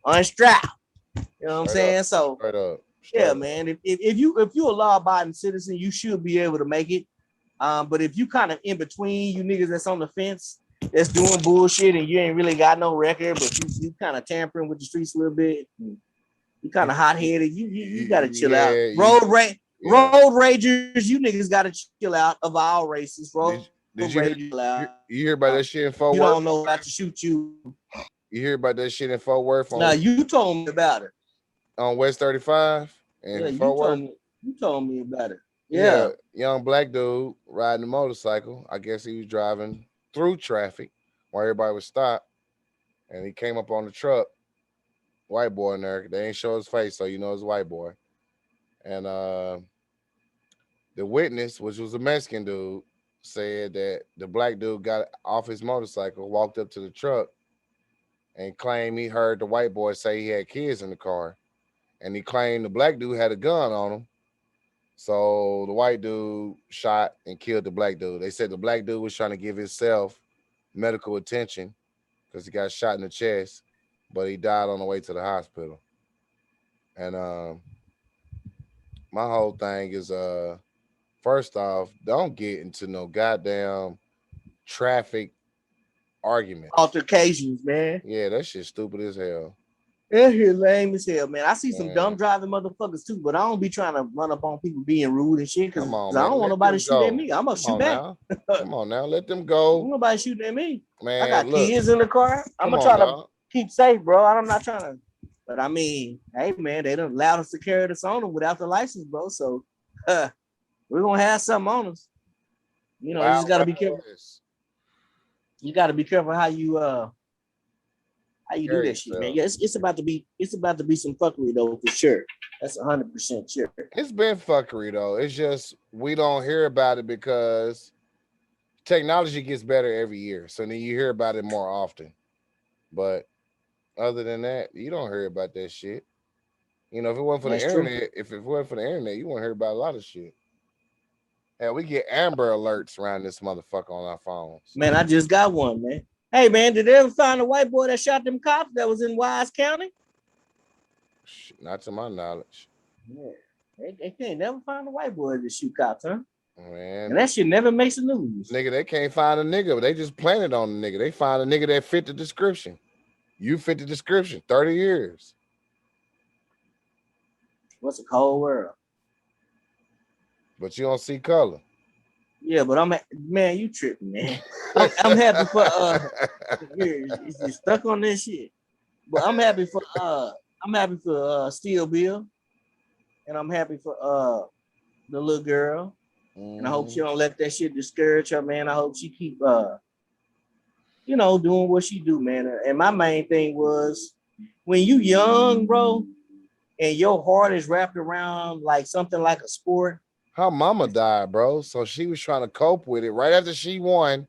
You know what I'm saying? So, yeah, man. If you a law-abiding citizen, you should be able to make it. But if you kind of in between, you niggas that's on the fence, that's doing bullshit, and you ain't really got no record, but you kind of tampering with the streets a little bit, you kind of hot-headed, you gotta chill out. Road ragers, you niggas gotta chill out of all races. Did you hear about that shit in Fort Worth? You don't know about to shoot you. You hear about that shit in Fort Worth? Nah, you told me about it. On West 35 and Fort Worth? You told me about it. Yeah, young black dude riding a motorcycle. I guess he was driving through traffic while everybody was stopped, and he came up on the truck. White boy in there. They ain't show his face, so you know it's a white boy. And the witness, which was a Mexican dude, said that the black dude got off his motorcycle, walked up to the truck, and claimed he heard the white boy say he had kids in the car, and he claimed the black dude had a gun on him. So the white dude shot and killed the black dude. They said the black dude was trying to give himself medical attention because he got shot in the chest, but he died on the way to the hospital. And my whole thing is, first off, don't get into no goddamn traffic argument. Altercations, man. Yeah, that shit stupid as hell. That shit lame as hell, man. I see some dumb driving motherfuckers too, but I don't be trying to run up on people being rude and shit because I don't want nobody to shoot at me. I'm gonna shoot back. Come on now, let them go. Nobody shooting at me. Man, I got kids in the car. I'm gonna try to keep safe, bro. I'm not trying to. But I mean, hey man, they done allowed us to carry this on them without the license, bro. So we're gonna have something on us. You know, you just gotta be careful. You gotta be careful how How you do Carry that shit, man? yourself. Yeah, it's about to be some fuckery though for sure. That's 100% sure. It's been fuckery though. It's just we don't hear about it because technology gets better every year. So then you hear about it more often. But other than that, you don't hear about that shit. You know, if it wasn't for the That's true. internet, if it wasn't for the internet, you wouldn't hear about a lot of shit. Hell, we get Amber alerts around this motherfucker on our phones. Man, I just got one, man. Hey, man, did they ever find a white boy that shot them cops that was in Wise County? Not to my knowledge. Yeah. They can't never find a white boy that shoot cops, huh? And Man, that shit never makes the news. nigga, they can't find a nigga, but they just planted on the nigga. They find a nigga that fit the description. You fit the description. 30 years. What's a cold world? But you don't see color. Yeah, but man, you tripping, man. I'm happy for you're stuck on this shit. But I'm happy for Steel Bill, and I'm happy for the little girl. And I hope she don't let that shit discourage her, man. I hope she keep doing what she do, man. And my main thing was when you young, bro, and your heart is wrapped around like something like a sport. Her mama died, bro. So she was trying to cope with it. Right after she won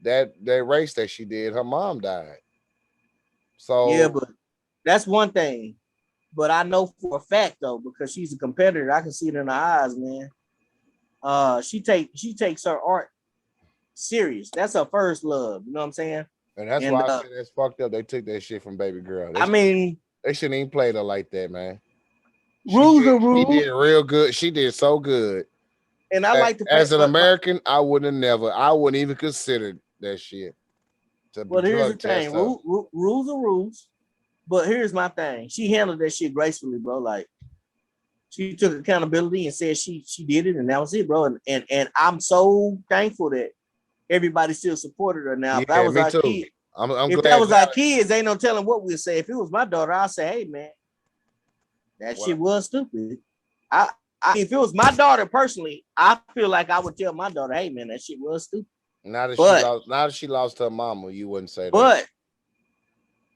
that race that she did, her mom died. So Yeah, but that's one thing. But I know for a fact though, because she's a competitor, I can see it in her eyes, man. She takes her art serious. That's her first love. You know what I'm saying? and that's And why I said that's fucked up. They took that shit from baby girl. I mean, They shouldn't even played her like that, man. rules are She rules. did real good. She did so good. And I like the As fact, an American, I wouldn't even consider that shit to but here's the drug thing: test her. rules are rules. But here's my thing: she handled that shit gracefully, bro. Like she took accountability and said she did it, and that was it, bro. And I'm so thankful that everybody still supported her. Now, if that Yeah, was me our too. kid, I'm if that glad. was our kids, ain't no telling what we'd say. If it was my daughter, I'd say, hey man, that shit was stupid. If it was my daughter personally, I feel like I would tell my daughter, hey man, that shit was stupid. Now But that she lost her mama, you wouldn't say that. but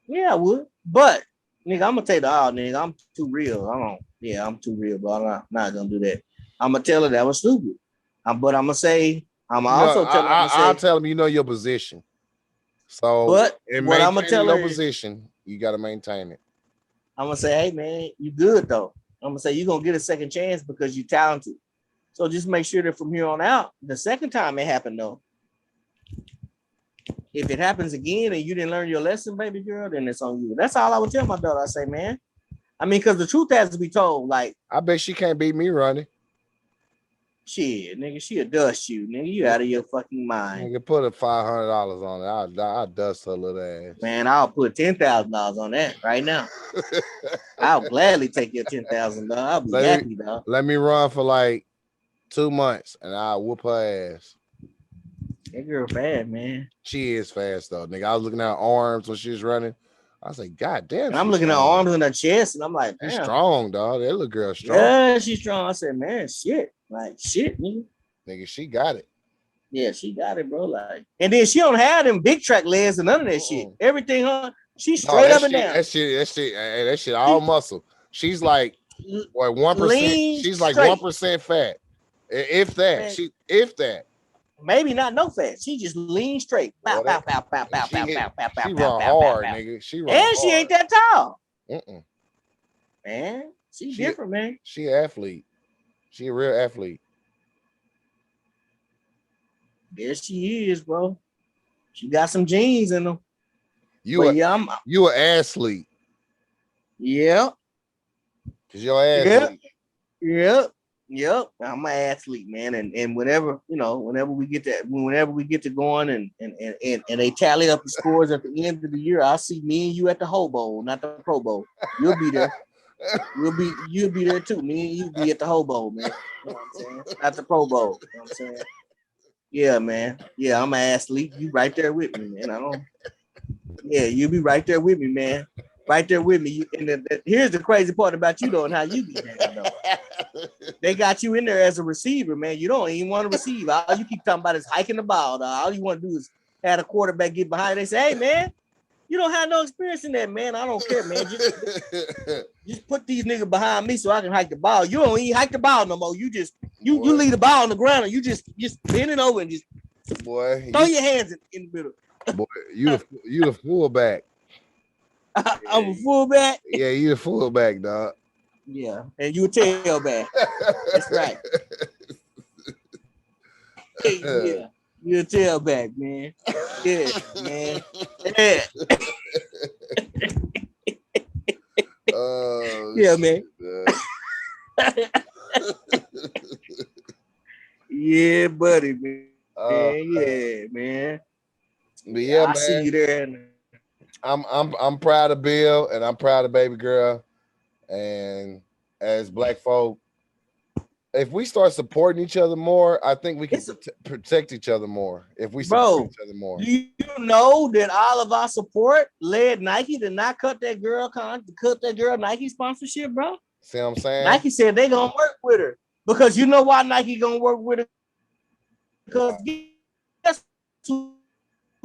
yeah, I would. But nigga, I'm gonna take the nigga. I'm too real. I'm too real, bro. I'm not gonna do that. I'm gonna tell her that was stupid. But I'm gonna say, I'm also tell her, I'll tell them you know your position. So but in what I'm gonna maintaining tell your her is, position, you got to maintain it. I'm gonna say, hey man, you good though. I'm gonna say you're gonna get a second chance because you're talented. So just make sure that from here on out, the second time it happened though, if it happens again and you didn't learn your lesson, baby girl, then it's on you. That's all I would tell my daughter. I say, man. I mean, because the truth has to be told. Like, I bet she can't beat me running. shit, nigga, she'll dust you, nigga. You out of your fucking mind. Nigga, put a $500 on it. I'll dust her little ass. Man, I'll put $10,000 on that right now. I'll gladly take your $10,000. I'll be happy, dog. Let me run for like 2 months and I'll whoop her ass. That girl bad, man. She is fast though, nigga. I was looking at her arms when she was running. I was like, God damn, And I'm looking at her arms and her chest, and I'm like, damn. She's strong, dog. That little girl strong. Yeah, she's strong. I said, man, shit. Like, shit, nigga. Nigga, she got it. Yeah, she got it, bro. Like, and then she don't have them big track legs and none of that shit. Everything, huh? She's straight up and down. That shit, all muscle. She's like, what, 1%? She's like 1% fat. If that, man, if that. Maybe not no fat. She just lean straight. Bow, bow, bow, bow, bow, she bow, bow, bow, she bow, run bow, hard, bow, nigga. She run and hard. she ain't that tall. Mm-mm. Man, she different, man. She an athlete. She a real athlete. There she is, bro. She got some genes in them. You an athlete. Yeah. Cause you're an athlete. Yep. I'm an athlete, man. And whenever we get to going and they tally up the scores at the end of the year, I'll see me and you at the Ho Bowl, not the Pro Bowl. You'll be there. You'll be there too. Me and you be at the Ho Bowl, man. You know what I'm saying? Not the Pro Bowl. You know what I'm saying? Yeah, man. Yeah, I'm an athlete. You right there with me, man. You'll be right there with me, man. Right there with me. And here's the crazy part about you, though, and how you be there, though. They got you in there as a receiver, man. You don't even want to receive. All you keep talking about is hiking the ball. All you want to do is have a quarterback get behind. They say, hey, man, You don't have no experience in that, man. I don't care, man. Just put these niggas behind me so I can hike the ball. You don't even hike the ball no more. You just you leave the ball on the ground and you just bend it over and just throw your hands in the middle. Boy, you the fullback. I'm a fullback. Yeah, you the fullback, dog. Yeah, and you a tailback. That's right. Yeah, you a tailback, man. Yeah, man. Yeah. Yeah, man. Yeah, buddy, man. Yeah, man. But yeah, I man. see you there. I'm proud of Bill and I'm proud of baby girl. And as black folk, if we start supporting each other more, I think we can protect each other more. If we support each other more. Do you know that all of our support led Nike to not cut that girl Nike sponsorship, bro? See what I'm saying? Nike said they gonna work with her because you know why Nike gonna work with her? Because guess who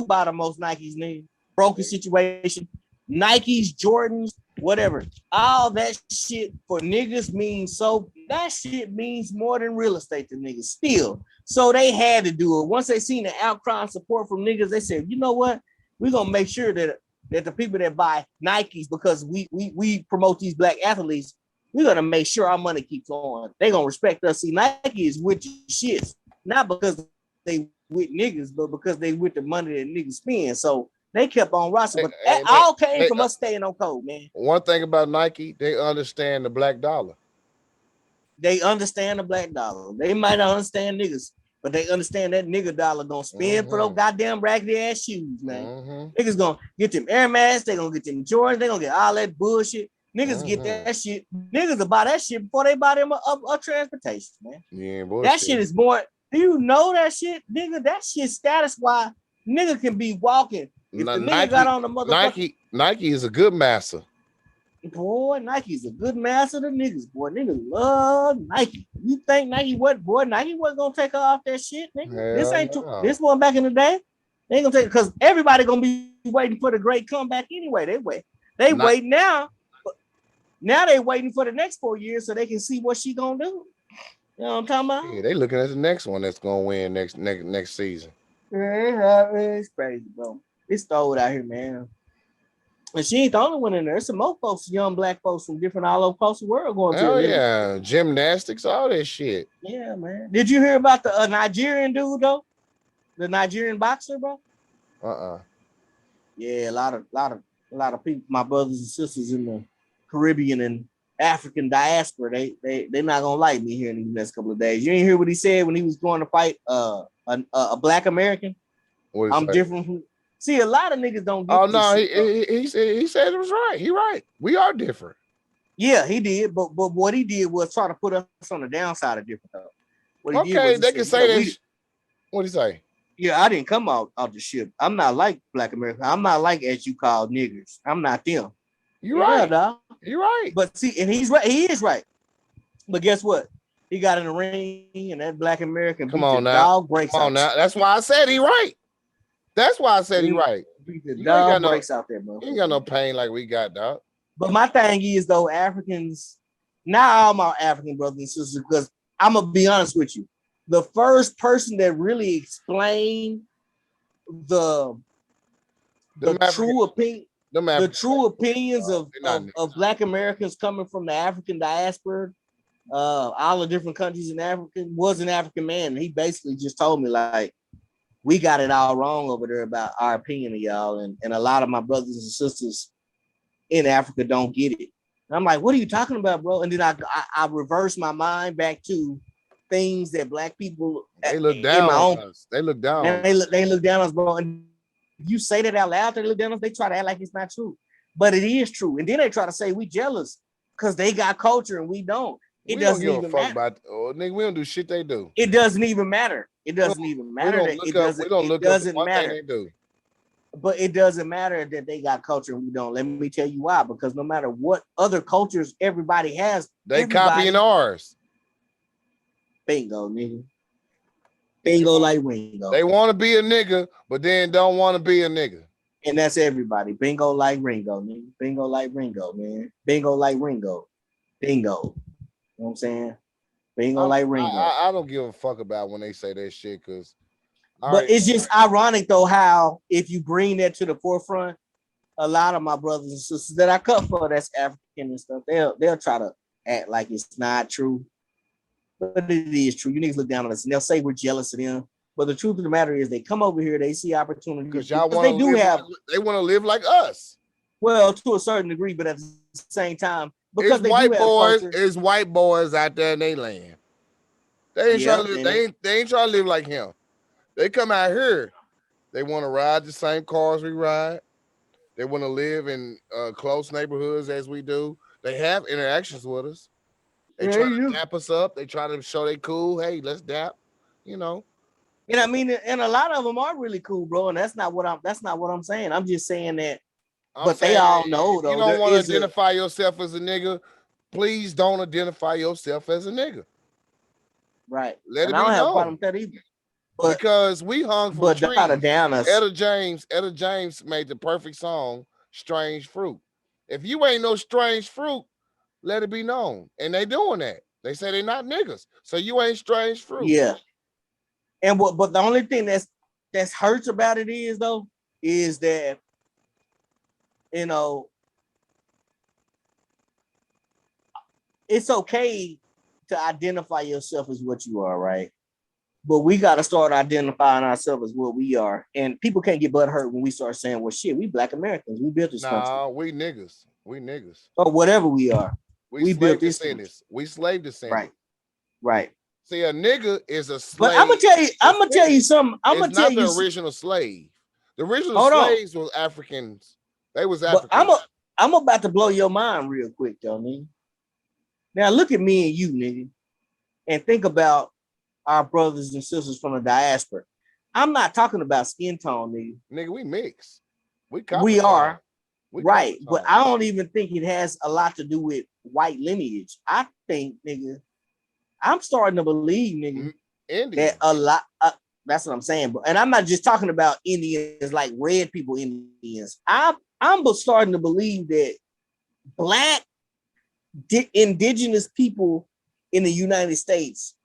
buy the most Nikes need? Broken situation. Nikes, Jordans, whatever. All that shit for niggas means so that shit means more than real estate to niggas still. So they had to do it. Once they seen the outcry and support from niggas, they said, you know what? We're gonna make sure that the people that buy Nikes, because we promote these black athletes, we're gonna make sure our money keeps flowing. They gonna respect us. See, Nike is with shits, not because they with niggas, but because they with the money that niggas spend. So they kept on rostering, but that all came from us staying on code, man. One thing about Nike, they understand the black dollar. They understand the black dollar. They might not understand niggas, but they understand that nigga dollar gonna spend for those goddamn raggedy ass shoes, man. Niggas gonna get them Air Max, they gonna get them Jordans, they gonna get all that bullshit. Niggas get that shit. Niggas will buy that shit before they buy them a transportation, man. Yeah, bullshit. That shit is more. Do you know that shit, nigga? That shit status why nigga can be walking. If the nigga got on the motherfucker, Nike is a good master. Boy, Nike's a good master to niggas. Boy, niggas love Nike. You think Nike wasn't gonna take her off that shit, nigga? This ain't this one back in the day. They ain't gonna take it because everybody gonna be waiting for the great comeback anyway. They wait now. Now they waiting for the next 4 years so they can see what she gonna do. You know what I'm talking about? Yeah, they looking at the next one that's gonna win next season. Yeah, it's crazy, bro. It's old out here, man. And she ain't the only one in there. There's some more folks, young black folks from different all over across the world going to. Oh yeah, gymnastics, all that shit. Yeah, man. Did you hear about the Nigerian dude though? The Nigerian boxer, bro. Yeah, a lot of people, my brothers and sisters in the Caribbean and African diaspora, they not gonna like me here in the next couple of days. You ain't hear what he said when he was going to fight a black American? I'm different from. See, a lot of niggas don't get no, he said it was right. He right. We are different. Yeah, he did, but what he did was try to put us on the downside of different stuff. Okay, they can say that. What did he say? Yeah, I didn't come out the ship. I'm not like black America. I'm not like as you call niggers. I'm not them. You're right. Dog. You're right. But see, and he's right. He is right. But guess what? He got in the ring, and that black American come on now. Come on now. That's why I said he right. That's why I said he right. The dog breaks out there, bro. He ain't got no pain like we got, dog. But my thing is, though, Africans, not all my African brothers and sisters, because I'm going to be honest with you. The first person that really explained the true opinions of black Americans coming from the African diaspora, all the different countries in Africa, was an African man. He basically just told me, like, we got it all wrong over there about our opinion of y'all. And a lot of my brothers and sisters in Africa don't get it. And I'm like, what are you talking about, bro? And then I reverse my mind back to things that black people they look down on us. They look down. They look down on us, bro. And you say that out loud, they look down on us, they try to act like it's not true. But it is true. And then they try to say we jealous because they got culture and we don't. It doesn't even matter. Nigga, we don't do shit they do. It doesn't even matter. It doesn't even matter. It doesn't matter. But it doesn't matter that they got culture and we don't. Let me tell you why. Because no matter what other cultures everybody has, they copying ours. Bingo, nigga. Bingo like Ringo. They want to be a nigga, but then don't want to be a nigga. And that's everybody. Bingo like Ringo, nigga. Bingo like Ringo, man. Bingo like Ringo. Bingo. You know what I'm saying? Bingo like Ringo. I don't give a fuck about when they say that shit because I But already it's know. just ironic though how if you bring that to the forefront, a lot of my brothers and sisters that I cut for that's African and stuff, they'll try to act like it's not true. But it is true. You niggas look down on us and they'll say we're jealous of them. But the truth of the matter is they come over here, they see opportunities Because y'all because want they to do live have, like they want to live like us. well, to a certain degree, but at the same time, because It's they do white have boys. culture. It's white boys out there in their land. They ain't trying Yeah, to live. and it, They ain't trying to live like him. They come out here. They want to ride the same cars we ride. They want to live in close neighborhoods as we do. They have interactions with us. They yeah, try they to do. dap us up. They try to show they cool. Hey, let's dap. You know. And I mean, and a lot of them are really cool, bro. And that's not what I'm saying. I'm just saying that, I'm but they saying all know if you though don't there want to is a, identify yourself as a nigga, please don't identify yourself as a nigga. right. Let And it I be don't have a problem known. with that either. But Because we hung from but try to trees. down us. Etta James made the perfect song, Strange Fruit. If you ain't no strange fruit, let it be known. And they doing that. They say they not niggas. So you ain't strange fruit. Yeah. And what but the only thing that's hurts about it is though, is that you know it's okay to identify yourself as what you are, right? But we got to start identifying ourselves as what we are. And people can't get butt hurt when we start saying, well, shit, we Black Americans. We built this country. Nah, we niggas. We niggas. Or whatever we are. We We built slave this country. descendants. We slave Right. descendants. Right. See, a nigga is a But I'm gonna slave tell you, descendant. something. I'm It's gonna tell not you, the original slave. The original hold on. slaves was Africans. They was But Africans. I'm about to blow your mind real quick, though, nigga. Now look at me and you, nigga, and think about our brothers and sisters from the diaspora. I'm not talking about skin tone, nigga. Nigga, we mix. We copper We tone. are We copper right, but tone. I don't even think it has a lot to do with white lineage. I think, nigga, I'm starting to believe, nigga, that Indian. a lot. That's what I'm saying, bro. And I'm not just talking about Indians like red people Indians. I'm starting to believe that black indigenous people in the United States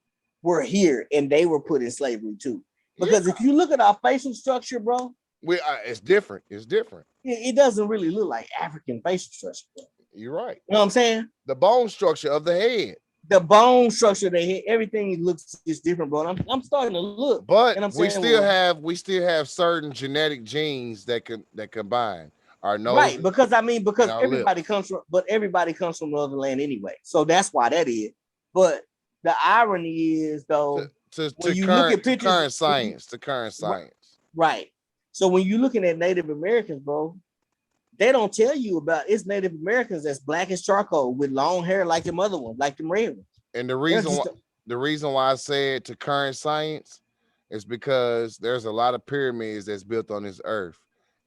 were here and they were put in slavery too. Yeah. Because if you look at our facial structure, bro, It's different. It's different. it doesn't really look like African facial structure, bro. You're right. You know what I'm saying? The bone structure of the head. The bone structure, everything looks just different, bro. And I'm starting to look, and But I'm saying, well, we still have certain genetic genes that combine our right, noses because I mean, and because our lips. everybody comes from another land anyway, so that's why that is. But the irony is, To though, when you look at pictures, current science, to current science. right, so when you're looking at Native Americans, bro, they don't tell you about it's Native Americans that's black as charcoal with long hair like them other ones, like them red ones. And They're just the reason why I said to current science is because there's a lot of pyramids that's built on this earth.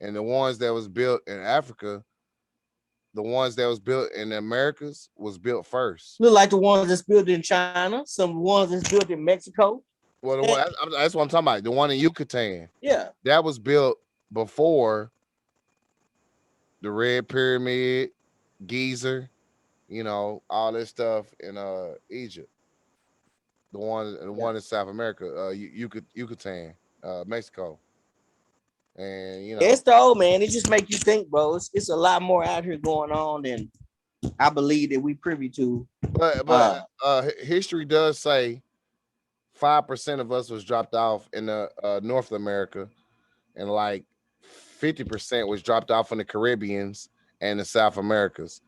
And the ones that was built in Africa, the ones that was built in the Americas was built first. look like the ones that's built in China, some ones that's built in Mexico. Well, And, that's what I'm talking about. The one in Yucatan yeah, that was built before the Red Pyramid, Giza, all this stuff in Egypt. The one in South America, Yucatan, Mexico, and it's the old man. It just makes you think, bro. It's a lot more out here going on than I believe that we privy to. history does say 5% of us was dropped off in the North America, and like 50% was dropped off in the Caribbeans and the South Americas.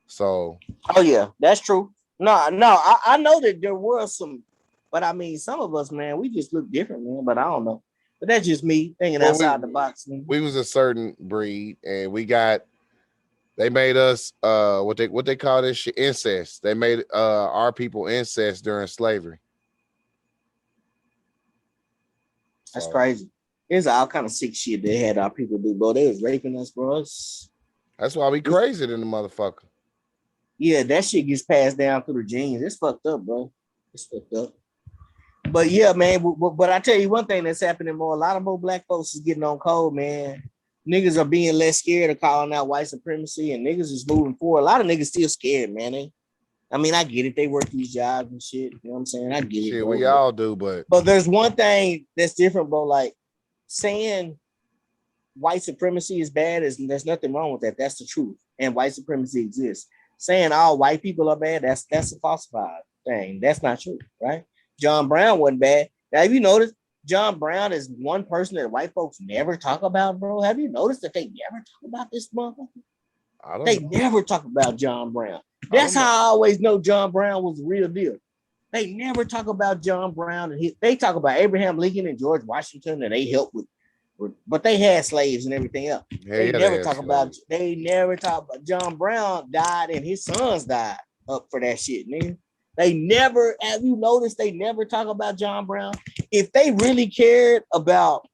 So Oh yeah, that's true. No, I know that there were some, but I mean, some of us, man, we just look different, man. But I don't know. But that's just me thinking well, outside the box, man. we was a certain breed, and they made us what they call this shit incest. They made our people incest during slavery. That's So crazy. There's all kind of sick shit they had our people do, bro. They was raping us, bro. that's why we crazy than the motherfucker. Yeah, that shit gets passed down through the genes. It's fucked up, bro. It's fucked up. But yeah, man. But I tell you one thing that's happening more. A lot of more black folks is getting on cold, man. niggas are being less scared of calling out white supremacy, and niggas is moving forward. A lot of niggas still scared, man. I mean, I get it. They work these jobs and shit. You know what I'm saying? I get it. Shit, bro. we all do, but there's one thing that's different, bro. Like saying white supremacy is bad there's nothing wrong with that. That's the truth, and white supremacy exists. Saying all white people are bad, that's a falsified thing. That's not true, right? John Brown wasn't bad. Now, have you noticed John Brown is one person that white folks never talk about, bro? Have you noticed that they never talk about this motherfucker? They never talk about John Brown. That's how I always know John Brown was the real deal. They never talk about John Brown, and they talk about Abraham Lincoln and George Washington, and they helped with, but they had slaves and everything else. They never talk about John Brown died and his sons died up for that shit, nigga. They never, have you noticed they never talk about John Brown? If they really cared about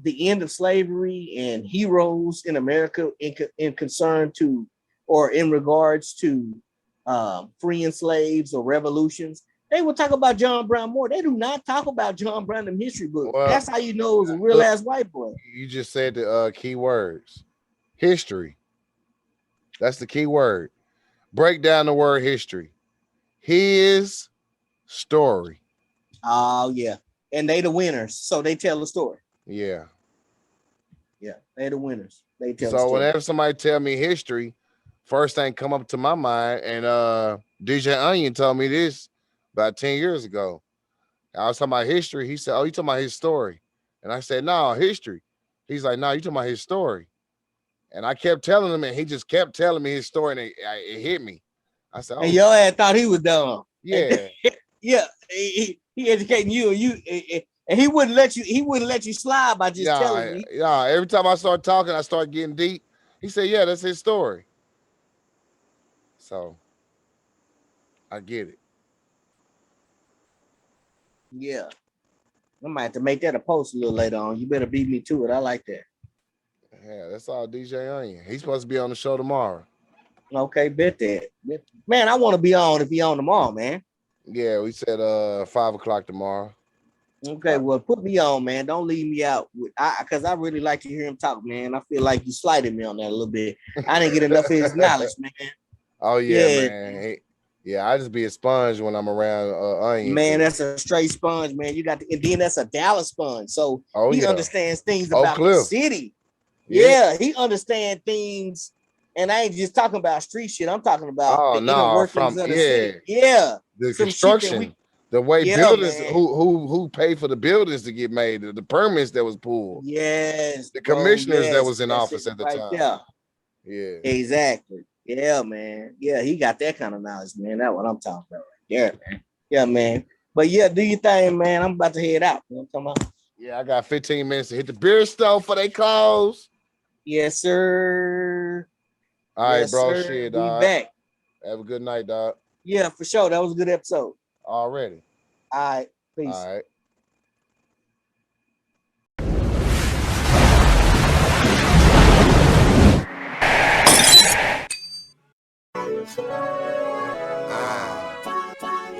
the end of slavery and heroes in America in concern to, or in regards to freeing slaves or revolutions, they will talk about John Brown more. They do not talk about John Brown in history books. Well, that's how you know it was a real ass white boy. You just said the key words. History. That's the key word. Break down the word history. His story. Oh, yeah. And they the winners, so they tell the story. Yeah. Yeah, they the winners. They tell. So whenever somebody tell me history, first thing come up to my mind, and DJ Onion told me this about 10 years ago. I was talking about history. He said, "Oh, you talking about his story?" And I said, "No, history." He's like, "No, you talking about his story?" And I kept telling him, and he just kept telling me his story, and it hit me. I said, "Oh." And your ass thought he was dumb. Yeah, yeah. He educating you, and he wouldn't let you slide by just telling me. Yeah, every time I start talking, I start getting deep. He said, "Yeah, that's his story." So I get it. Yeah. I might have to make that a post a little later on. You better beat me to it. I like that. Yeah, that's all DJ Onion. He's supposed to be on the show tomorrow. Okay, bet that. Man, I want to be on if he on tomorrow, man. Yeah, we said 5:00 tomorrow. Okay, well, put me on, man. Don't leave me out because I really like to hear him talk, man. I feel like you slighted me on that a little bit. I didn't get enough of his knowledge, man. Oh yeah. Man. I just be a sponge when I'm around Onion. Man, that's a straight sponge, man. You got and then that's a Dallas sponge, so he understands things about the city. Yeah, he understands things, and I ain't just talking about street shit. I'm talking about the inner workings of the city. Yeah, the construction, the way buildings who paid for the buildings to get made, the permits that was pulled. Yes, the commissioners that was in office at the time. There. Yeah, exactly. Yeah, man. Yeah, he got that kind of knowledge, man. That's what I'm talking about right there, man. Yeah, man. But yeah, do your thing, man. I'm about to head out. You know what I'm talking about? Yeah, I got 15 minutes to hit the beer stove for they close. Yes, sir. All right, bro. Sir. Shit, dog. Be back. Have a good night, dog. Yeah, for sure. That was a good episode. Already. All right. Peace. All right.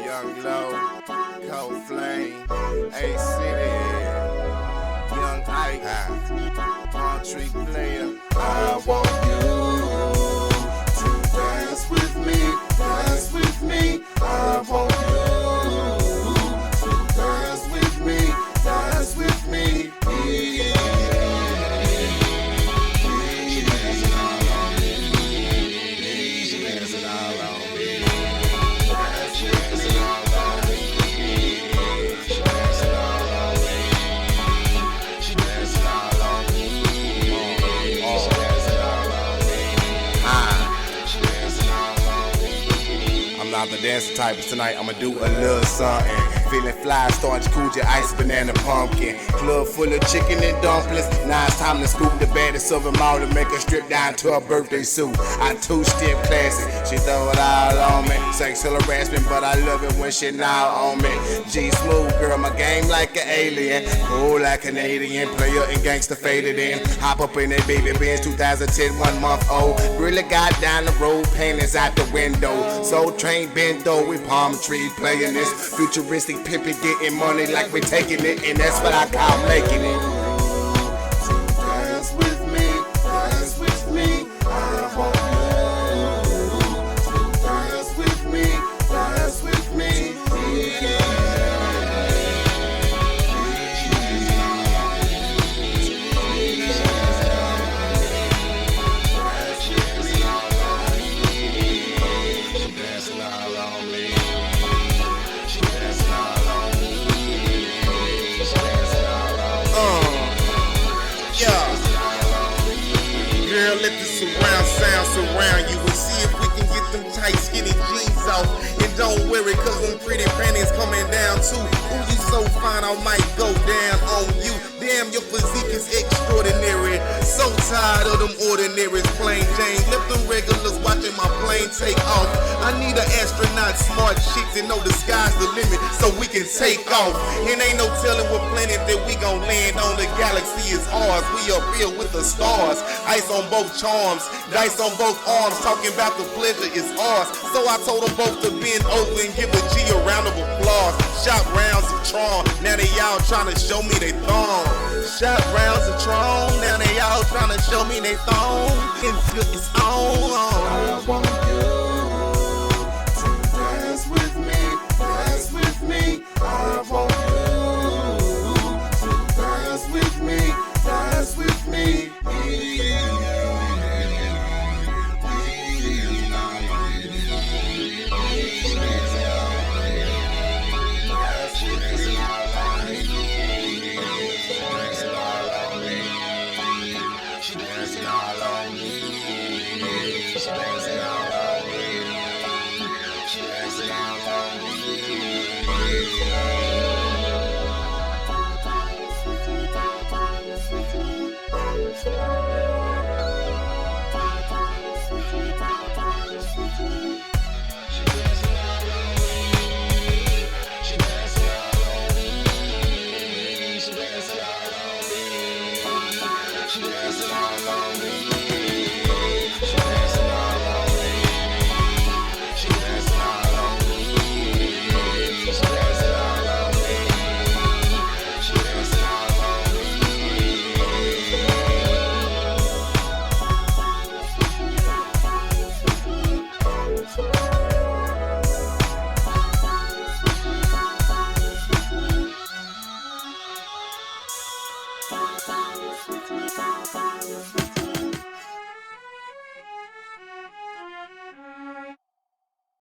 Young Low, Cold Flame, A-City, Young Ike, Palm Tree Player. I want you to dance with me, I want you to dance with me, dance with me. I'm the dancing type, but tonight I'ma do a little something. Feeling fly, starch, Coogee, ice, banana, pumpkin. Club full of chicken and dumplings. Now it's time to scoop the baddest of them all to make her strip down to her birthday suit. I two-step classic, she throw it all on me. Sexual harassment, but I love it when she now on me. G-Smooth, girl, my game like an alien. Cool like Canadian, player and gangster faded in. Hop up in that baby Benz, 2010, 1 month old. Really got down the road, panties out the window. Soultrane bendo with palm tree playing this. Futuristic pimpin', getting money like we taking it, and that's what I call making it. around you and see if we can get them tight skinny jeans off. And don't worry, cause them pretty panties coming down too. Ooh, you so fine, I might go down on you. Damn, your physique is extraordinary. So tired of them ordinaries, plain Jane. Left them regulars watching my plane take off. I need an astronaut, smart chick to know the sky's the limit, so we can take off. And ain't no telling what planet that we gon' land on. The galaxy is ours. We are filled with the stars. Ice on both charms, dice on both arms. Talking about the pleasure is ours. So I told them both to bend over and give a G a round of applause. Shot rounds of Tron, now they all trying to show me they thong. Shot rounds of Tron, now they all trying to show me they thong. It's on. I want you to dance with me, dance with me. I want you